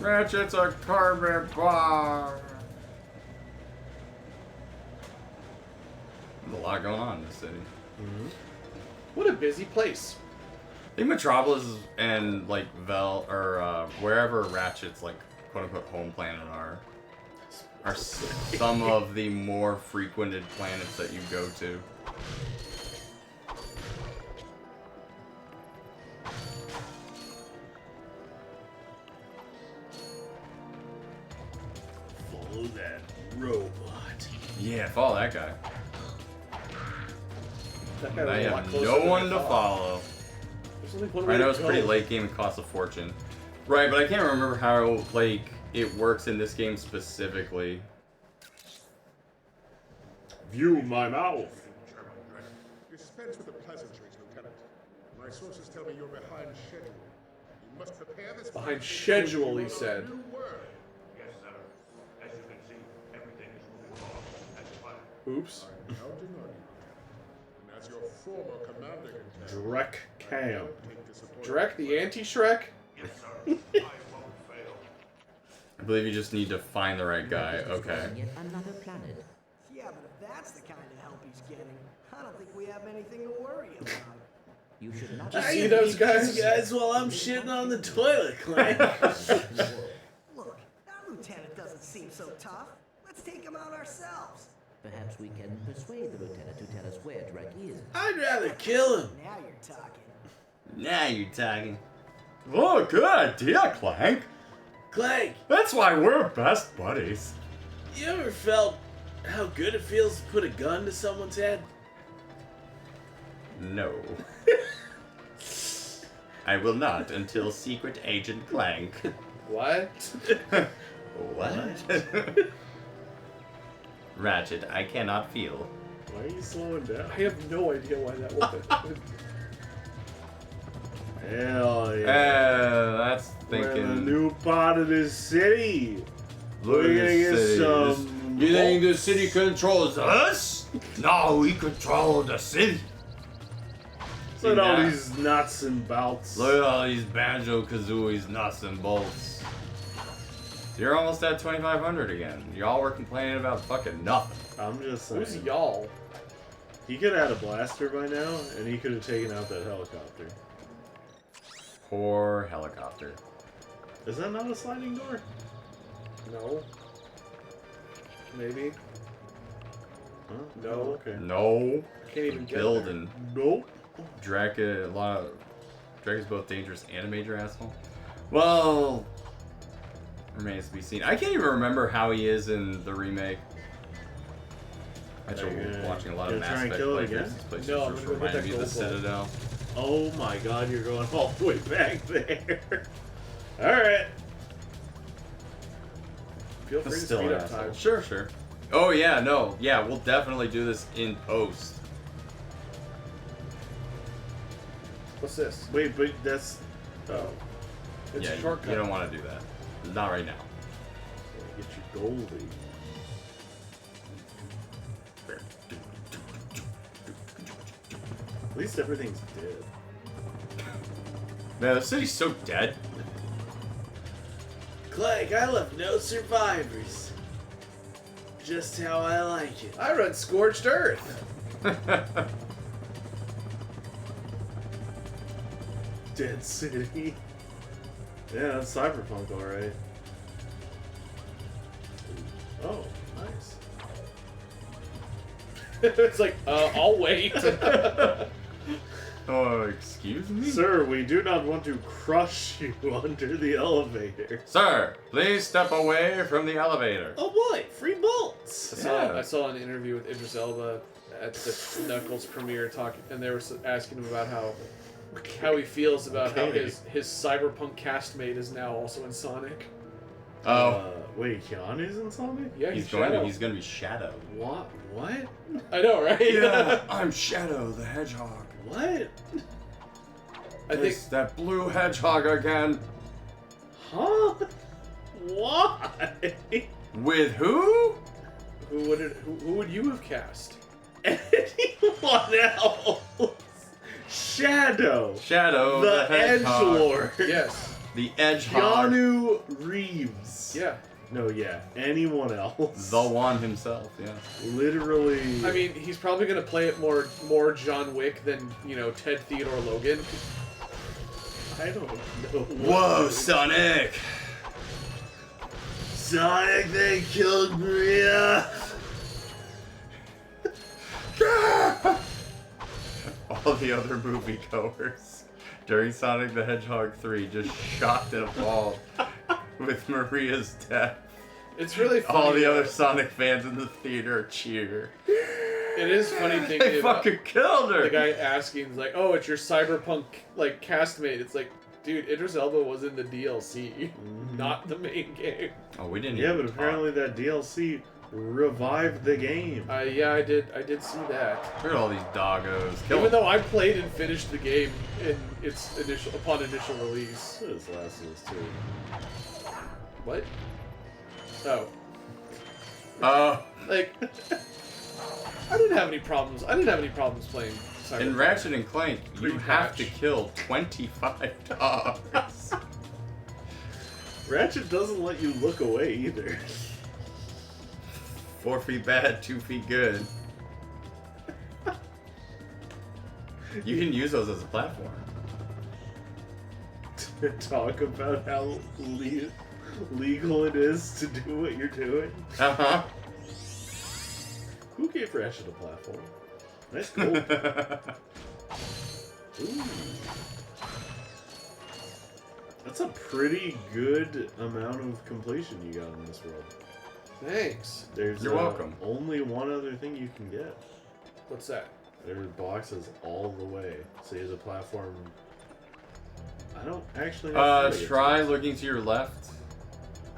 Ratchet's a carbon bar. There's a lot going on in this city. What a busy place. I think Metropolis and like wherever Ratchet's like quote unquote home planet are some of the more frequented planets that you go to. Follow that robot. Yeah, follow that guy. That guy I was a lot have closer no than one I to thought. follow. There's only one I way know to it's go. pretty late game and costs a fortune. Right, but I can't remember how like it works in this game specifically. View my mouth. Dispense with the pleasantries, Lieutenant. My sources tell me you're behind schedule. You must prepare this Behind schedule, he said. new word. Yes, sir. As you can see, everything is moving along as planned. Oops. I'm counting on you. And as your former commanding intent, Drek Cam. Drek, the anti-Shrek? Yes, sir. I won't fail. I believe you just need to find the right guy. Okay. Yet another planet. Yeah, but if that's the kind of help he's getting, I don't think we have anything to worry about. You should not. Did you see those guys? while I'm shitting on the toilet, Clank. Look, our lieutenant doesn't seem so tough. Let's take him out ourselves. Perhaps we can persuade the lieutenant to tell us where Drek is. I'd rather kill him. Now you're talking. Now you're talking. Oh, good idea, Clank. Clank, That's why we're best buddies. you ever felt how good it feels to put a gun to someone's head? No. I will not until Secret Agent Clank. What? What? Ratchet, I cannot feel. Why are you slowing down? I have no idea why that happened. Hell yeah. That's We're in a thinking. new part of this city. Look at We're gonna this get city. some You think the city controls us? No, we control the city. See Look at all that? these nuts and bolts. Look at all these Banjo Kazooie's nuts and bolts. You're almost at 2,500 again. Y'all were complaining about fucking nothing. I'm just saying. Who's y'all? He could have had a blaster by now, and he could have taken out that helicopter. Poor helicopter. Is that not a sliding door? No. Maybe. Huh? No. Oh, okay. No. Can't even get Building. Nope. Draka, Draka's both dangerous and a major asshole. Well, remains to be seen. I can't even remember how he is in the remake. After watching a lot of gonna Mass try and Effect kill it playthroughs, again? this place No, I'm just gonna go reminded get me of the that gold ball. Citadel. Oh my god, you're going all the way back there. Alright. Feel free That's to still speed an up asshole. time. Sure, sure. Oh yeah, no, yeah, we'll definitely do this in post. What's this? Wait, but that's... Oh. It's Yeah, a shortcut. you don't want to do that. Not right now. Get you Goldie. At least everything's dead. Man, the city's so dead. Clank, I left no survivors. Just how I like it. I read Scorched Earth. Dead City. Yeah, that's Cyberpunk, alright. Oh, nice. It's like, I'll wait. Oh, excuse me? Sir, we do not want to crush you under the elevator. Sir, please step away from the elevator. Oh boy, free bolts! I saw an interview with Idris Elba at the Knuckles premiere talking, and they were asking him about how he feels about how Okay. his cyberpunk castmate is now also in Sonic. Wait, Keanu's in Sonic? Yeah, he's Shadow. going to be Shadow. What? What? I know, right? Yeah, I'm Shadow the Hedgehog. What? I think It's that blue hedgehog again. Huh? Why? With who? who would you have cast? Anyone else? Shadow. Shadow The Hedgehog. Edgelord. Yes. The Edgehog. Keanu Reeves. Yeah. No, yeah, anyone else. The one himself, yeah. Literally. I mean, he's probably gonna play it more John Wick than, you know, Ted Theodore Logan. I don't know. Whoa, Sonic! Sonic, they killed Maria! All the other moviegoers during Sonic the Hedgehog 3 just shocked and appalled with Maria's death. It's really funny. All the other Sonic fans in the theater cheer. It is funny thinking They about fucking killed her! the guy asking, like, oh, it's your cyberpunk, like, castmate. It's like, dude, Idris Elba was in the DLC, not the main game. Oh, we didn't Yeah, even but apparently that DLC revived the game. Yeah, I did see that. Look at all these doggos. Kill Even them. though I played and finished the game in its upon initial release. What is Last of Us 2? What? Oh. Like, I didn't have any problems. I didn't have any problems playing Cyberpunk. In Ratchet and Clank, you have to Pre-patch. kill 25 dogs. Ratchet doesn't let you look away either. 4 feet bad, 2 feet good. You can use those as a platform. To talk about how legal it is to do what you're doing. Uh-huh. Who gave Ratchet a platform? Nice gold. Ooh. That's a pretty good amount of completion you got in this world. Thanks. There's You're welcome. Only one other thing you can get. What's that? There's boxes all the way. So there's a platform. I don't actually know how to get Try to this. looking to your left.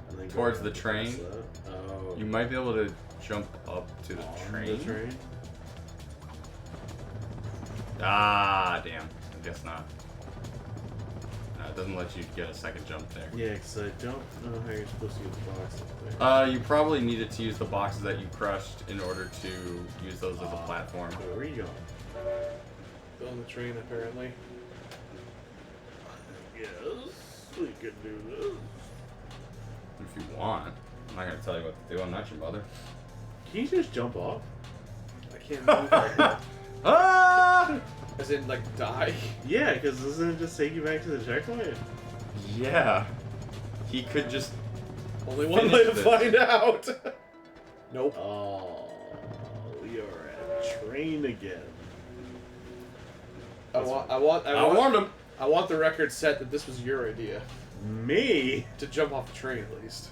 And then go towards around the past train. that. Oh. You might be able to jump up to the On train. The train? Ah, damn. I guess not. No, it doesn't let you get a second jump there. Yeah, because I don't know how you're supposed to use the box up there. You probably needed to use the boxes that you crushed in order to use those as a platform. So where are you going? On the train, apparently. Yes, we could do this. If you want. I'm not going to tell you what to do. I'm not your mother. Can you just jump off? I can't move right now. Ah! As in, like, die? Yeah, because doesn't it just take you back to the checkpoint? Yeah. He could just... Only one way to Finish this. find out. Nope. Oh, you're at a train again. I warned him. I want the record set that this was your idea. Me? To jump off the train, at least.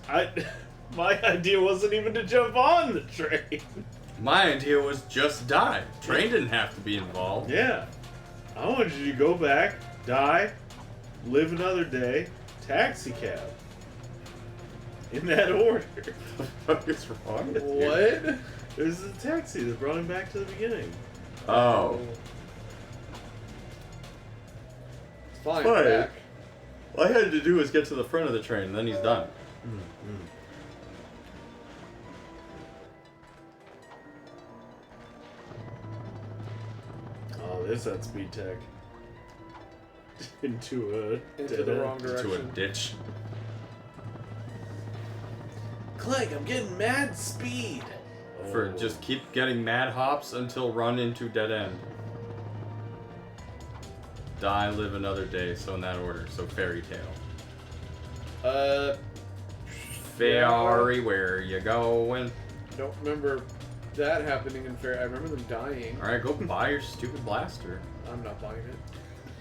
My idea wasn't even to jump on the train. My idea was just die. Train didn't have to be involved. Yeah. I wanted you to go back, die, live another day, taxi cab. In that order. What is wrong with you? What? There's a taxi that brought him back to the beginning. Oh. It's fine. Fine. Back. All I had to do was get to the front of the train, and then he's done. Oh, there's that speed tech. Into Into the wrong direction. Into a ditch. Clank, I'm getting mad speed. For just keep getting mad hops until run into dead end. Die, live another day. So in that order. So fairy tale. Fairy, where you going? Don't remember that happening in Fair. I remember them dying. All right, go buy your stupid blaster. I'm not buying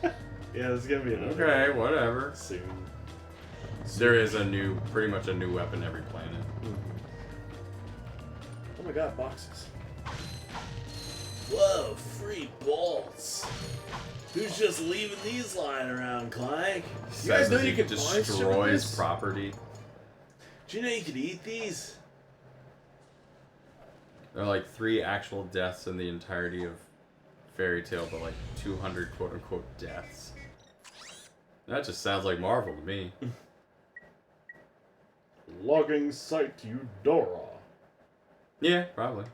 it. Yeah, there's gonna be another. Okay, whatever. Soon. There is pretty much a new weapon every planet. Oh my god, boxes. Whoa, free bolts. Who's just leaving these lying around, Clank? You guys know Says you he can buy shit with destroys this? property. Do you know you could eat these? There are like 3 actual deaths in the entirety of Fairy Tale, but like 200 quote-unquote deaths. That just sounds like Marvel to me. Logging site Eudora. Yeah, probably.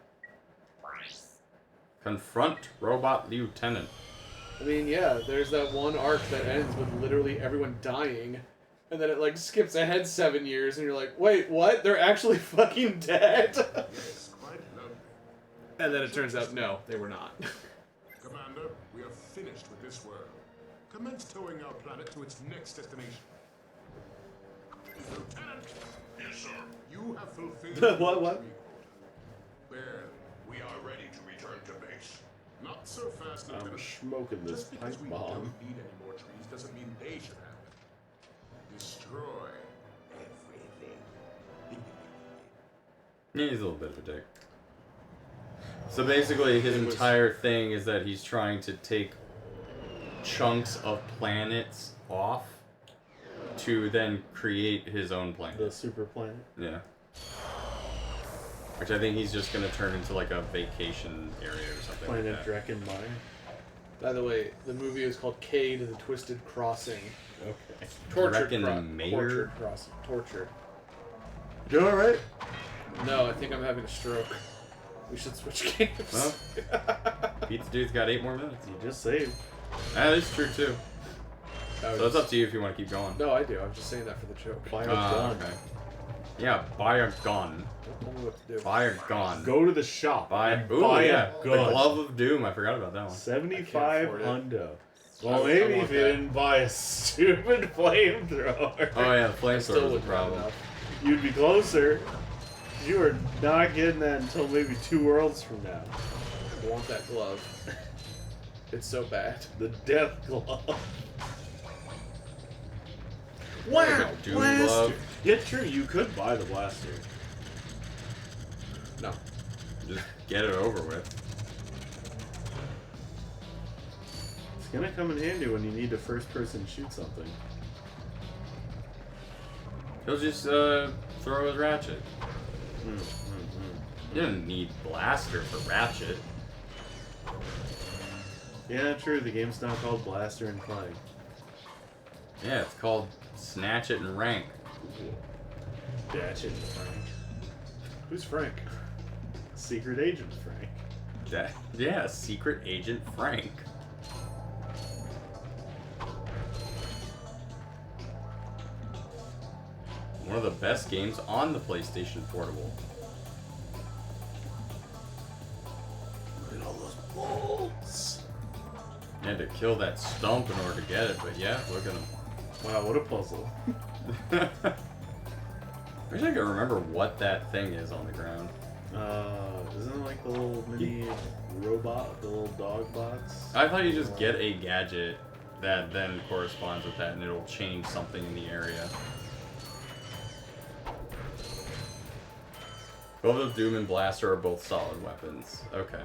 Confront Robot Lieutenant. I mean, yeah, there's that one arc that ends with literally everyone dying, And then it like skips ahead 7 years, and you're like, wait, what? They're actually fucking dead? Yes, quite lovely. And then it turns out, no, they were not. Commander, we are finished with this world. Commence towing our planet to its next destination. Lieutenant! Yes, sir. You have fulfilled What? Barely. We are ready to return to base. Not so fast, I'm Lieutenant. smoking this Just because pipe we bomb. don't need any more trees doesn't mean they should have it. Destroy everything. He's a little bit of a dick. So basically, his entire thing is that he's trying to take chunks of planets off to then create his own planet. The super planet. Yeah. Which I think he's just gonna turn into like a vacation area or something. Planet like that. Dreckenmeyer. By the way, the movie is called Cade the Twisted Crossing. Okay. Dreckenmeyer? Crossing. Tortured. You alright? No, I think I'm having a stroke. We should switch games. Well, Pizza Dude's got 8 more minutes. You just saved. That is true too. So it's up to you if you want to keep going. No, I do. I'm just saying that for the joke. Buy a gun. Okay. Yeah, buy a gun. Don't tell me what to do. Buy a gun. Go to the shop. Buy and ooh, buy yeah. a gun. The Glove of Doom. I forgot about that one. 75 afford it. hundo. I Well, want maybe if that. you didn't buy a stupid flamethrower, Oh yeah, the flamethrower Still was a wouldn't have problem. enough. you'd be closer. You are not getting that until maybe 2 worlds from now. I want that glove. It's so bad. The death glove. Like a Doom glove. Yeah, true. You could buy the blaster. No. Just get it over with. It's gonna come in handy when you need to first-person shoot something. He'll just throw his Ratchet. Mm. You don't need blaster for Ratchet. Yeah, true. The game's not called Blaster and Clank. Yeah, it's called Snatch It and Rank. Ratchet and Frank. Who's Frank? Secret Agent Frank. Yeah, Secret Agent Frank. One of the best games on the PlayStation Portable. Look at all those bolts. You had to kill that stump in order to get it, but yeah, look at him. Wow, what a puzzle. I wish I could remember what that thing is on the ground. Isn't it like the little mini robot, the little dog bots? I thought you just get a gadget that then corresponds with that and it'll change something in the area. Both of Doom and Blaster are both solid weapons. Okay.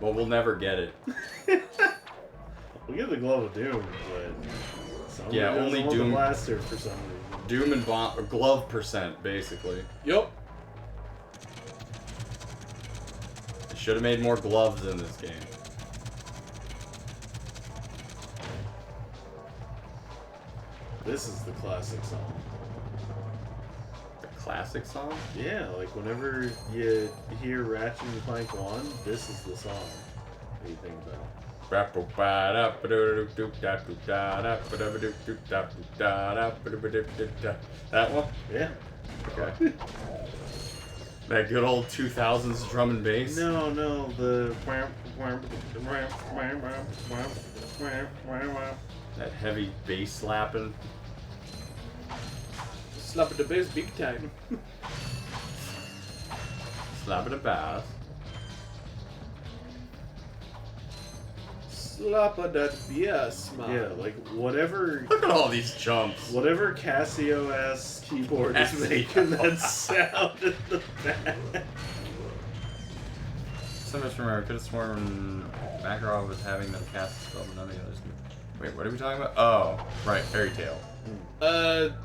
Well, we'll never get it. We'll get the Glove of Doom, but somebody Yeah, doesn't only want Doom- the blaster for some reason. Doom and glove percent, basically. Yup. They should have made more gloves in this game. This is the classic song. The classic song? Yeah, like whenever you hear Ratchet and Clank 1, this is the song. What do you think about that one? Yeah. Okay. That good old 2000s drum and bass? No, the... That heavy bass slapping? Slap at the base big time. Slapping a bass. Slap at that BS, man. Yeah, like whatever... Look at all these jumps. Whatever Casio-ass keyboard is making that sound in the back. So much remember, I could have sworn Makarov was having them cast spell, but none of the others do. Wait, what are we talking about? Oh, right, Fairy Tale.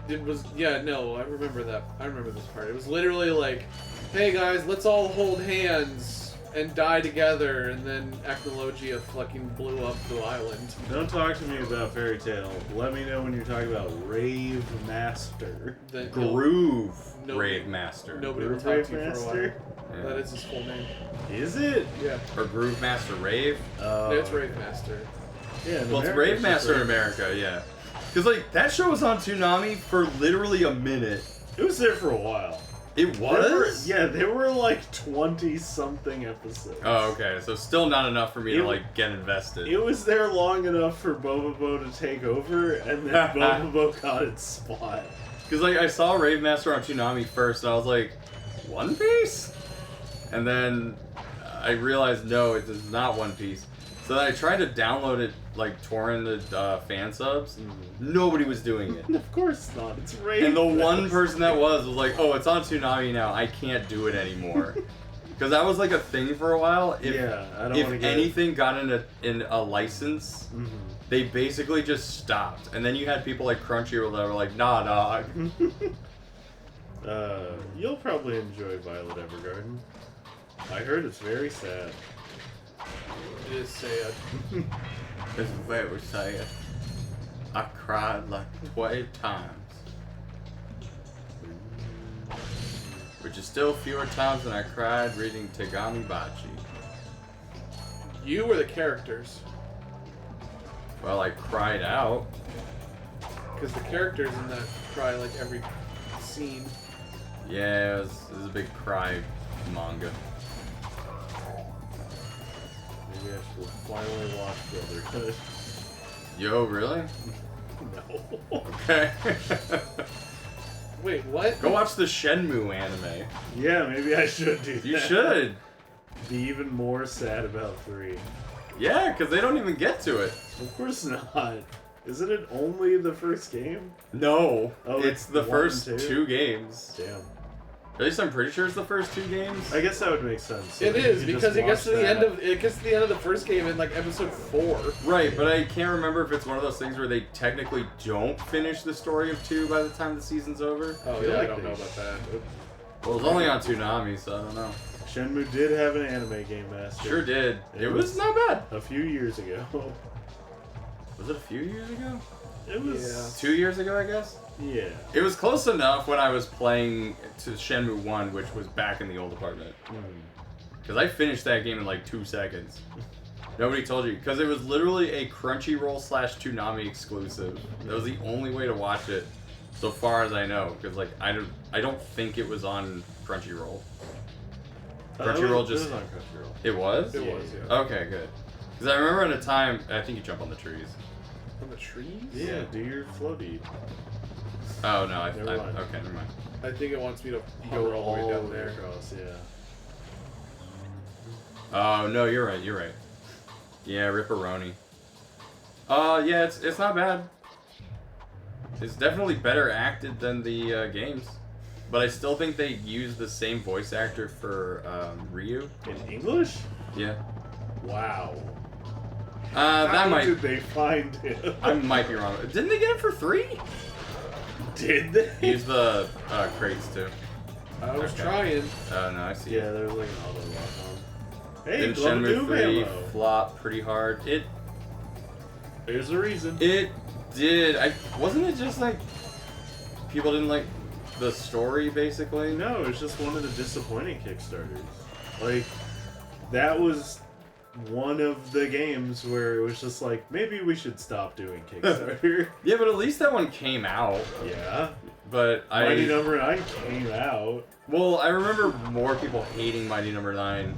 It was, yeah, no, I remember that. I remember this part. It was literally like, hey guys, let's all hold hands and die together, and then Acnologia fucking blew up the island. Don't talk to me about Fairy Tale. Let me know when you're talking about Rave Master. Then Groove nobody- Rave Master. Nobody will Groove talk Rave to you for a Master? while. Yeah. That is his full name. Is it? Yeah. Or Groove Master Rave? No, it's Rave Master. Yeah, in Well, it's America, Rave just Master in Rave America, yeah. Because, like, that show was on Toonami for literally a minute. It was there for a while. It was? There were like 20-something episodes. Oh, okay. So still not enough for me to, like, get invested. It was there long enough for Bobobo to take over, and then Bobobo got its spot. Because, like, I saw Rave Master on Toonami first, and I was like, One Piece? And then I realized, no, it is not One Piece. So then I tried to download it, like, torrent the fan subs. Nobody was doing it. Of course not. It's Rave. And the one person that was like, oh, it's on Toonami now. I can't do it anymore. Because that was like a thing for a while. If, I don't if want to get anything got in a license, they basically just stopped. And then you had people like Crunchyroll that were like, nah, dog. You'll probably enjoy Violet Evergarden. I heard it's very sad. It is sad. It's very sad. I cried like 12 times. Which is still fewer times than I cried reading Tegami Bachi. You were the characters. Well, I cried out. Because the characters in that cry like every scene. Yeah, it was a big cry manga. Maybe I should finally watch Brotherhood. Yo, really? No. Okay. Wait, what? Go watch the Shenmue anime. Yeah, maybe I should do that. You should. Be even more sad about 3. Yeah, because they don't even get to it. Of course not. Isn't it only the first game? No. Oh, it's the 1 first and 2? 2 games. Damn. At least I'm pretty sure it's the first 2 games. I guess that would make sense. It is, because it gets to the end of of the first game in like episode 4. Right, but I can't remember if it's one of those things where they technically don't finish the story of 2 by the time the season's over. Oh yeah, I don't know about that. Well, it's only on Toonami, so I don't know. Shenmue did have an anime game master. Sure did. It was not bad. A few years ago. Was it a few years ago? It was 2 years ago, I guess? Yeah. It was close enough when I was playing to Shenmue 1, which was back in the old apartment. Because I finished that game in like 2 seconds. Nobody told you. Because it was literally a Crunchyroll / Toonami exclusive. That was the only way to watch it, so far as I know. Because like I don't think it was on Crunchyroll. Crunchyroll just... It was on Crunchyroll. It was? It was, yeah. Okay, good. Because I remember at a time... I think you jump on the trees. On the trees? Yeah, do your floaty. Oh, no. Never mind. Okay, never mind. I think it wants me to Go hover all the way down there. across, yeah. Oh, no, you're right. You're right. Yeah, Ripperoni. Yeah, it's not bad. It's definitely better acted than the games. But I still think they use the same voice actor for Ryu. In English? Yeah. Wow. That How might... did they find him? I might be wrong. Didn't they get it for free? Did they? Use the crates too. I was trying. Oh no, I see. Yeah, there was like an auto lock on. Hey, Then Glove of Shenmue Doom 3 ammo. flopped pretty hard. There's a reason. It did. Wasn't it just like people didn't like the story basically? No, it's just one of the disappointing Kickstarters. Like, that was one of the games where it was just like, maybe we should stop doing Kickstarter. Yeah, but at least that one came out. Yeah. But Mighty Number 9 came out. Well, I remember more people hating Mighty Number 9,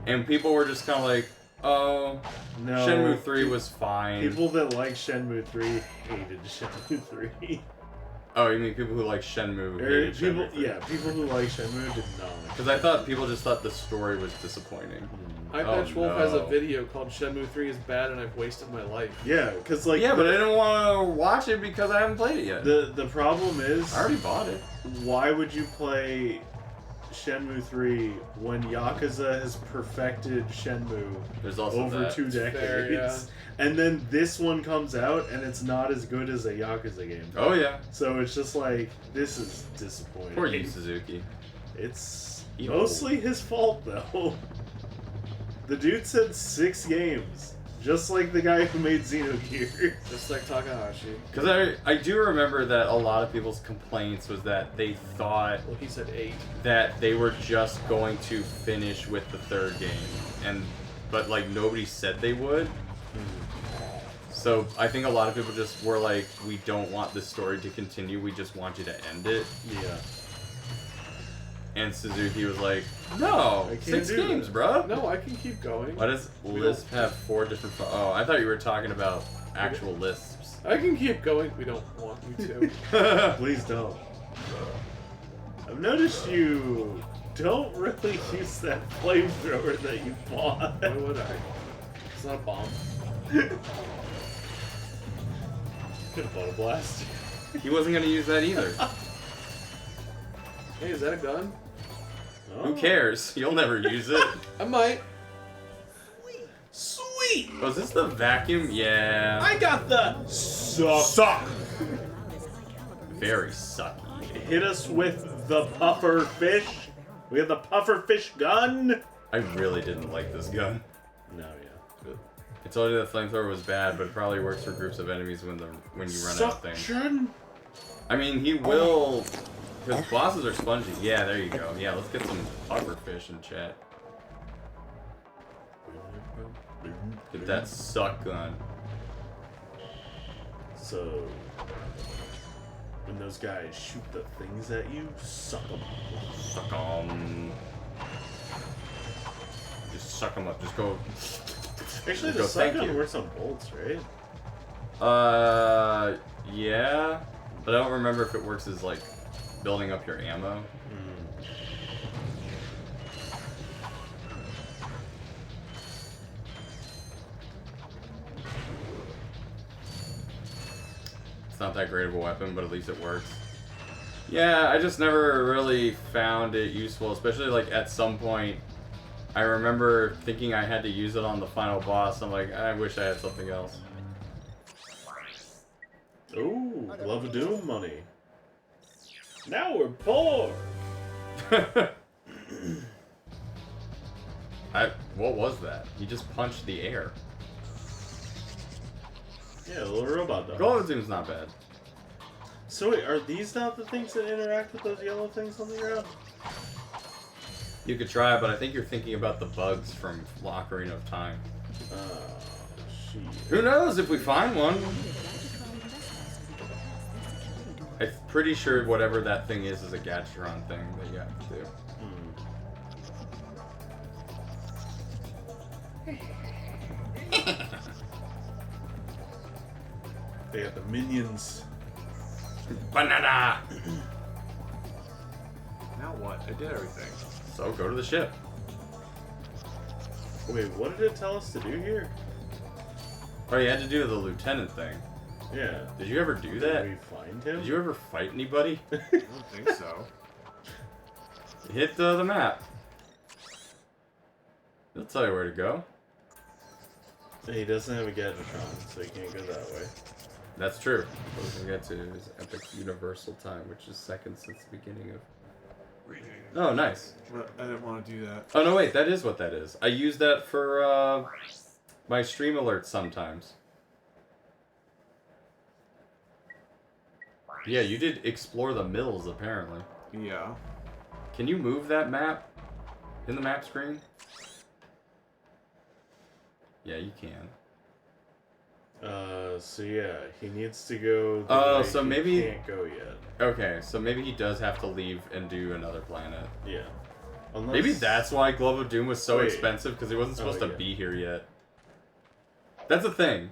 and people were just kind of like, "Oh, No. Shenmue 3 was fine." People that like Shenmue 3 hated Shenmue 3. Oh, you mean people who like Shenmue hated Shenmue 3? Yeah, people who like Shenmue did not. Because I thought people just thought the story was disappointing. iPatch Wolf has a video called Shenmue 3 is bad and I've wasted my life. Yeah, because like... Yeah, but I didn't want to watch it because I haven't played it yet. The problem is... I already bought it. Why would you play Shenmue 3 when Yakuza has perfected Shenmue There's also over that. 2 decades? Fair, yeah. And then this one comes out and it's not as good as a Yakuza game. Oh, yeah. So it's just like, this is disappointing. Poor Yu Suzuki. It's He mostly his fault, though. The dude said 6 games. Just like the guy who made Xenogears. Just like Takahashi. Because I do remember that a lot of people's complaints was that they thought Well, he said 8. that they were just going to finish with the 3rd game. But like nobody said they would. So I think a lot of people just were like, we don't want this story to continue, we just want you to end it. Yeah. And Suzuki was like, no, 6 games, bro. No, I can keep going. Why does Lisp have 4 different... Oh, I thought you were talking about actual Lisps. I can keep going. We don't want me to. Please don't. I've noticed you don't really use that flamethrower that you bought. Why would I? It's not a bomb. Could have bought a blast. He wasn't going to use that either. Hey, is that a gun? Oh. Who cares? You'll never use it. I might. Sweet! Oh, is this the vacuum? Yeah. I got the suck. Very sucky. Hit us with the puffer fish. We have the puffer fish gun. I really didn't like this gun. No, yeah. Good. I told you that flamethrower was bad, but it probably works for groups of enemies when you run out of things. Suction. I mean, he will... Because bosses are spongy. Yeah, there you go. Yeah, let's get some puffer fish in chat. Get that suck gun. So, when those guys shoot the things at you, suck them. Suck 'em. Just suck them up. Just go. Actually, just the go, suck thank gun you. works on bolts, right? Yeah. But I don't remember if it works as, like, building up your ammo. It's not that great of a weapon, but at least it works. Yeah, I just never really found it useful, especially like at some point. I remember thinking I had to use it on the final boss. I'm like, I wish I had something else. Ooh, Glove of Doom money. Now we're poor. What was that? He just punched the air. Yeah, a little robot dog. Glove of Doom's not bad. So wait, are these not the things that interact with those yellow things on the ground? You could try, but I think you're thinking about the bugs from Ocarina of Time. Shit. Who knows if we find one? I'm pretty sure whatever that thing is a Gatcharon thing that you have to do. They got the minions. Banana! Now what? I did everything. So go to the ship. Wait, what did it tell us to do here? Oh, you had to do the lieutenant thing. Yeah. Did you ever do that? Did we find him? Did you ever fight anybody? I don't think so. Hit the map. It'll tell you where to go. He doesn't have a Gadgetron, so he can't go that way. That's true. What we're gonna get to is Epic Universal Time, which is second since the beginning of... Oh, nice. But I didn't want to do that. Oh, no, wait, that is what that is. I use that for, my stream alerts sometimes. Yeah, you did explore the mills, apparently. Yeah. Can you move that map in the map screen? Yeah, you can. So yeah, he needs to go. Oh, so maybe he can't go yet. Okay, so maybe he does have to leave and do another planet. Yeah. Unless... Maybe that's why Glove of Doom was so expensive, because he wasn't supposed to be here yet. That's a thing.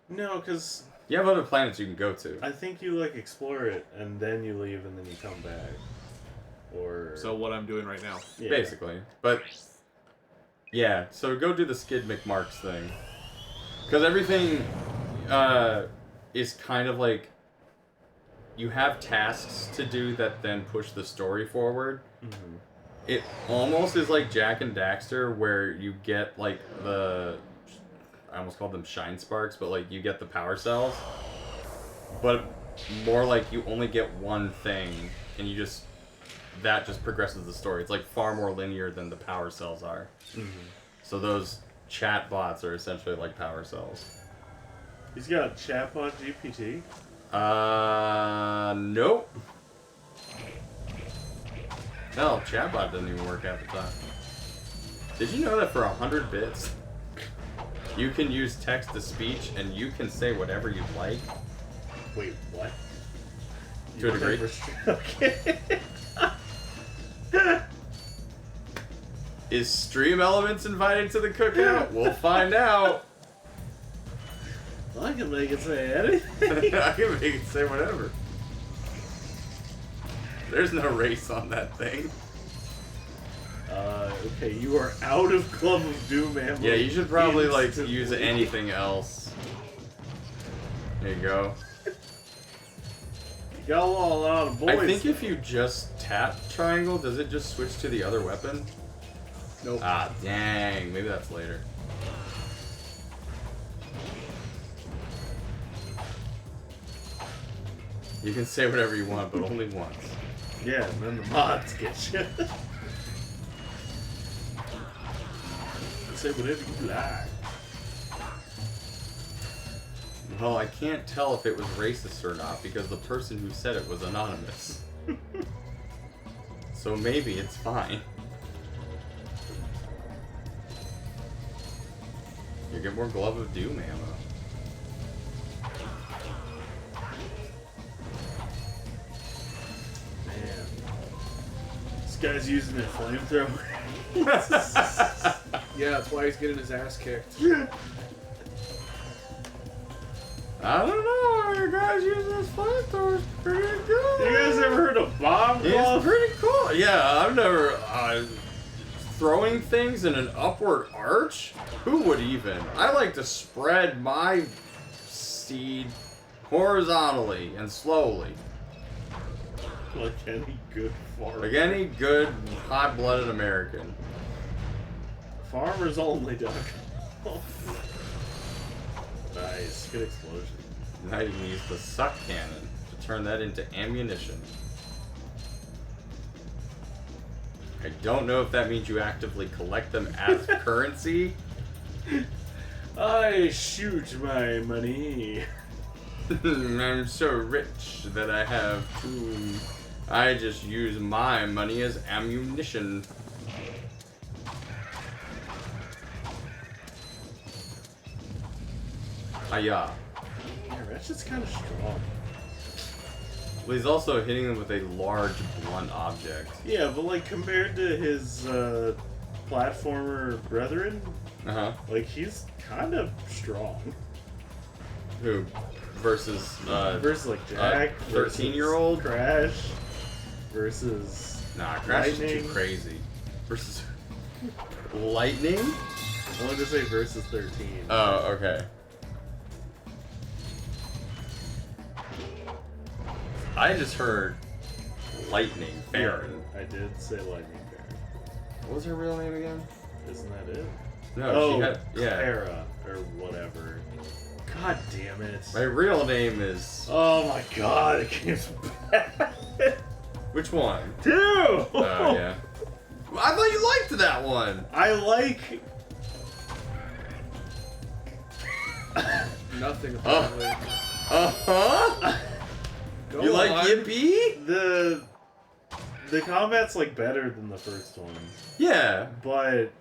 No, because you have other planets you can go to. I think you like explore it and then you leave and then you come back. Or so what I'm doing right now. Yeah. Basically, but yeah. So go do the Skid McMarks thing, because everything is kind of like you have tasks to do that then push the story forward. Mm-hmm. It almost is like Jack and Daxter, where you get like the, I almost called them shine sparks, but like you get the power cells, but more like you only get one thing and you just, that just progresses the story. It's like far more linear than the power cells are. Mm-hmm. So those chat bots are essentially like power cells. He's got chatbot GPT? Nope. Hell, chatbot doesn't even work half the time. Did you know that for 100 bits, You can use text to speech, and you can say whatever you like. Wait, what? To a degree. Okay. Is Stream Elements invited to the cookout? We'll find out. Well, I can make it say anything. I can make it say whatever. There's no race on that thing. Okay, you are out of Club of Doom ammo. Yeah, you should probably like instantly. use anything else. There you go. Got a lot of boys. I think if you just tap triangle, does it just switch to the other weapon? Nope. Ah, dang. Maybe that's later. You can say whatever you want, but only once. Yeah, and then the mods get you. Say whatever you like. Well, I can't tell if it was racist or not because the person who said it was anonymous. So maybe it's fine. You get more Glove of Doom ammo. Man. This guy's using a flamethrower. Yeah, that's why he's getting his ass kicked. I don't know, you guys use this flamethrower, it's pretty good. You guys ever heard of bomb It's glove? pretty cool. Yeah, I've never... throwing things in an upward arch? Who would even? I like to spread my seed horizontally and slowly. Like any good farmer. Like any good, hot-blooded American. Farmers only, Doc. Nice. Good explosion. Now you can use the suck cannon to turn that into ammunition. I don't know if that means you actively collect them as currency. I shoot my money. I'm so rich that I have to... I just use my money as ammunition. Hiya. Yeah, Ratchet's kind of strong. Well, he's also hitting them with a large, blunt object. Yeah, but like compared to his platformer brethren, like he's kind of strong. Who? Versus, versus like Jack, 13-year-old? Crash, versus Nah, Crash is Lightning. too crazy. Versus Lightning? I wanted to say versus 13. Oh, okay. I just heard Lightning Farron. I did say Lightning Farron. What was her real name again? Isn't that it? No, she had... Yeah. Clara, or whatever. God damn it. My real name is... Oh my god, it came so bad. Which one? 2! Oh, yeah. I thought you liked that one! I like... Nothing, apparently. Uh-huh? You like Yippee? The combat's like better than the first one. Yeah. But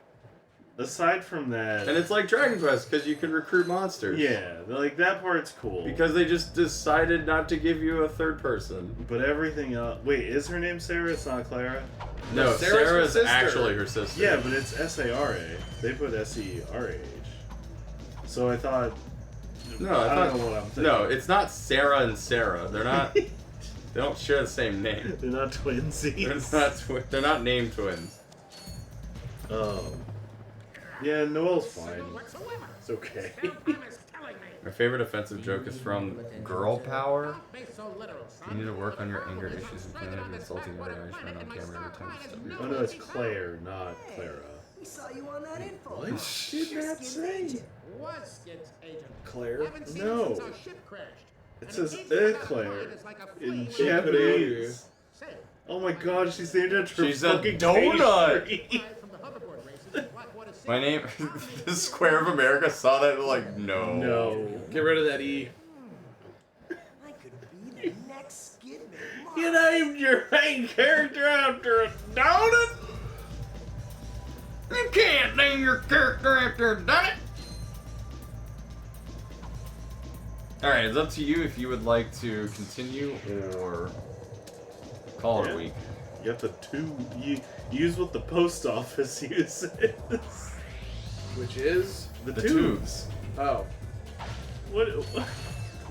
aside from that... And it's like Dragon Quest, because you can recruit monsters. Yeah, like that part's cool. Because they just decided not to give you a third person. But everything else... Wait, is her name Sarah? It's not Clara? No, Sarah's her Sarah's sister. actually her sister. Yeah, but it's S-A-R-A. They put S-E-R-A-H. So I thought... No, I don't know what I'm thinking. No, it's not Sarah and Sarah. They're not... They don't share the same name. They're not twinsies. They're not named twins. Yeah, Noelle's fine. It's okay. My favorite offensive joke is from Girl Power. You need to work on your anger issues and plan on insulting other guys shown on camera every time you step Oh no, it's Claire, not Clara. We saw you on that info. What did that say? Was Skid's agent. Claire? Haven't seen No. him since our ship crashed. It says Claire in Japanese. Oh my god, she's named after She's a fucking donut! pastry. My name... the Square of America saw that and like, no. No. Get rid of that E. I could be the next Skidman. You named your main character after a donut? You can't name your character after a donut! Alright, it's up to you if you would like to continue or call it a week. You have the two. You use what the post office uses. Which is The The tubes. tubes. oh.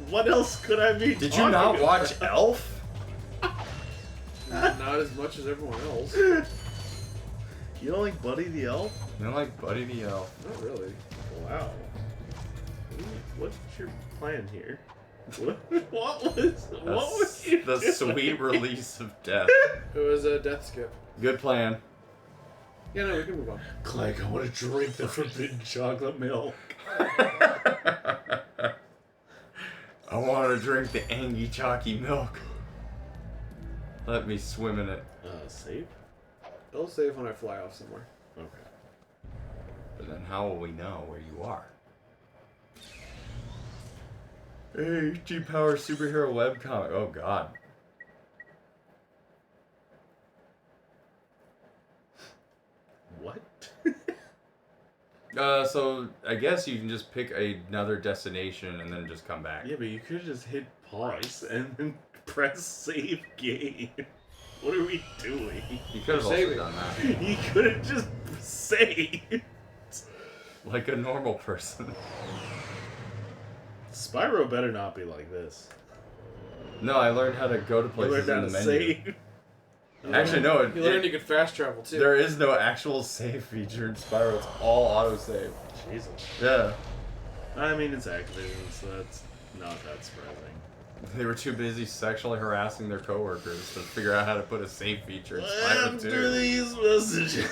What else could I be? Did you not talking watch about? Elf? Not as much as everyone else. You don't like Buddy the Elf? You don't like Buddy the Elf? Not really. Wow. What's your plan here? What was you The doing? sweet release of death. It was a death skip. Good plan. Yeah, no, we can move on. Clank, I want to drink the forbidden chocolate milk. I want to drink the Angie chalky milk. Let me swim in it. Save? I'll save when I fly off somewhere. Okay. But then how will we know where you are? Hey, G-Power superhero webcomic. Oh god. What? So I guess you can just pick another destination and then just come back. Yeah, but you could have just hit pause and then press save game. What are we doing? You could have also Saving. done that. You could have just saved. Like a normal person. Spyro better not be like this. No, I learned how to go to You places learned how in the to menu. save. Actually, no. You learned you could fast travel too. There is no actual save feature in Spyro. It's all autosave. Jesus. Yeah. I mean, it's Activision, so that's not that surprising. They were too busy sexually harassing their coworkers to figure out how to put a save feature in Spyro 2. After these messages.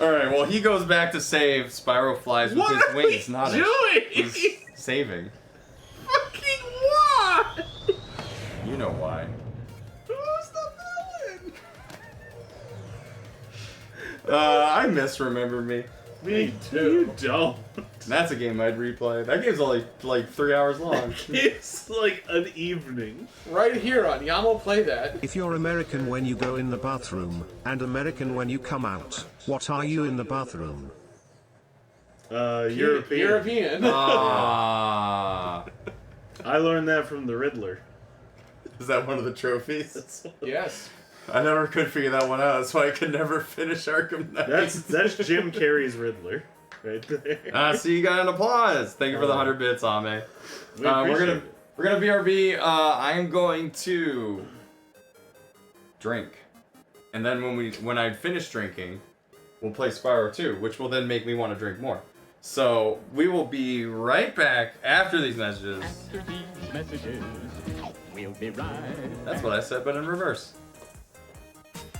Alright, well, he goes back to save. Spyro flies with What his are wings, we not doing? He's saving. Fucking what? You know why. Who's the villain? I misremember me. Me too. You don't. That's a game I'd replay. That game's only like 3 hours long. It's like an evening. Right here on Yamo Play That. If you're American when you go in the bathroom, and American when you come out, what are you in the bathroom? European. European. Ah. I learned that from the Riddler. Is that one of the trophies? Yes. I never could figure that one out. That's why I could never finish Arkham Knight. That's Jim Carrey's Riddler, right there. So you got an applause. Thank you for the 100 bits, Ame. We appreciate it. We're gonna BRB. I'm going to drink, and then when I finish drinking, we'll play Spyro 2, which will then make me want to drink more. So we will be right back after these messages. After these messages, we'll be right. That's what I said, but in reverse.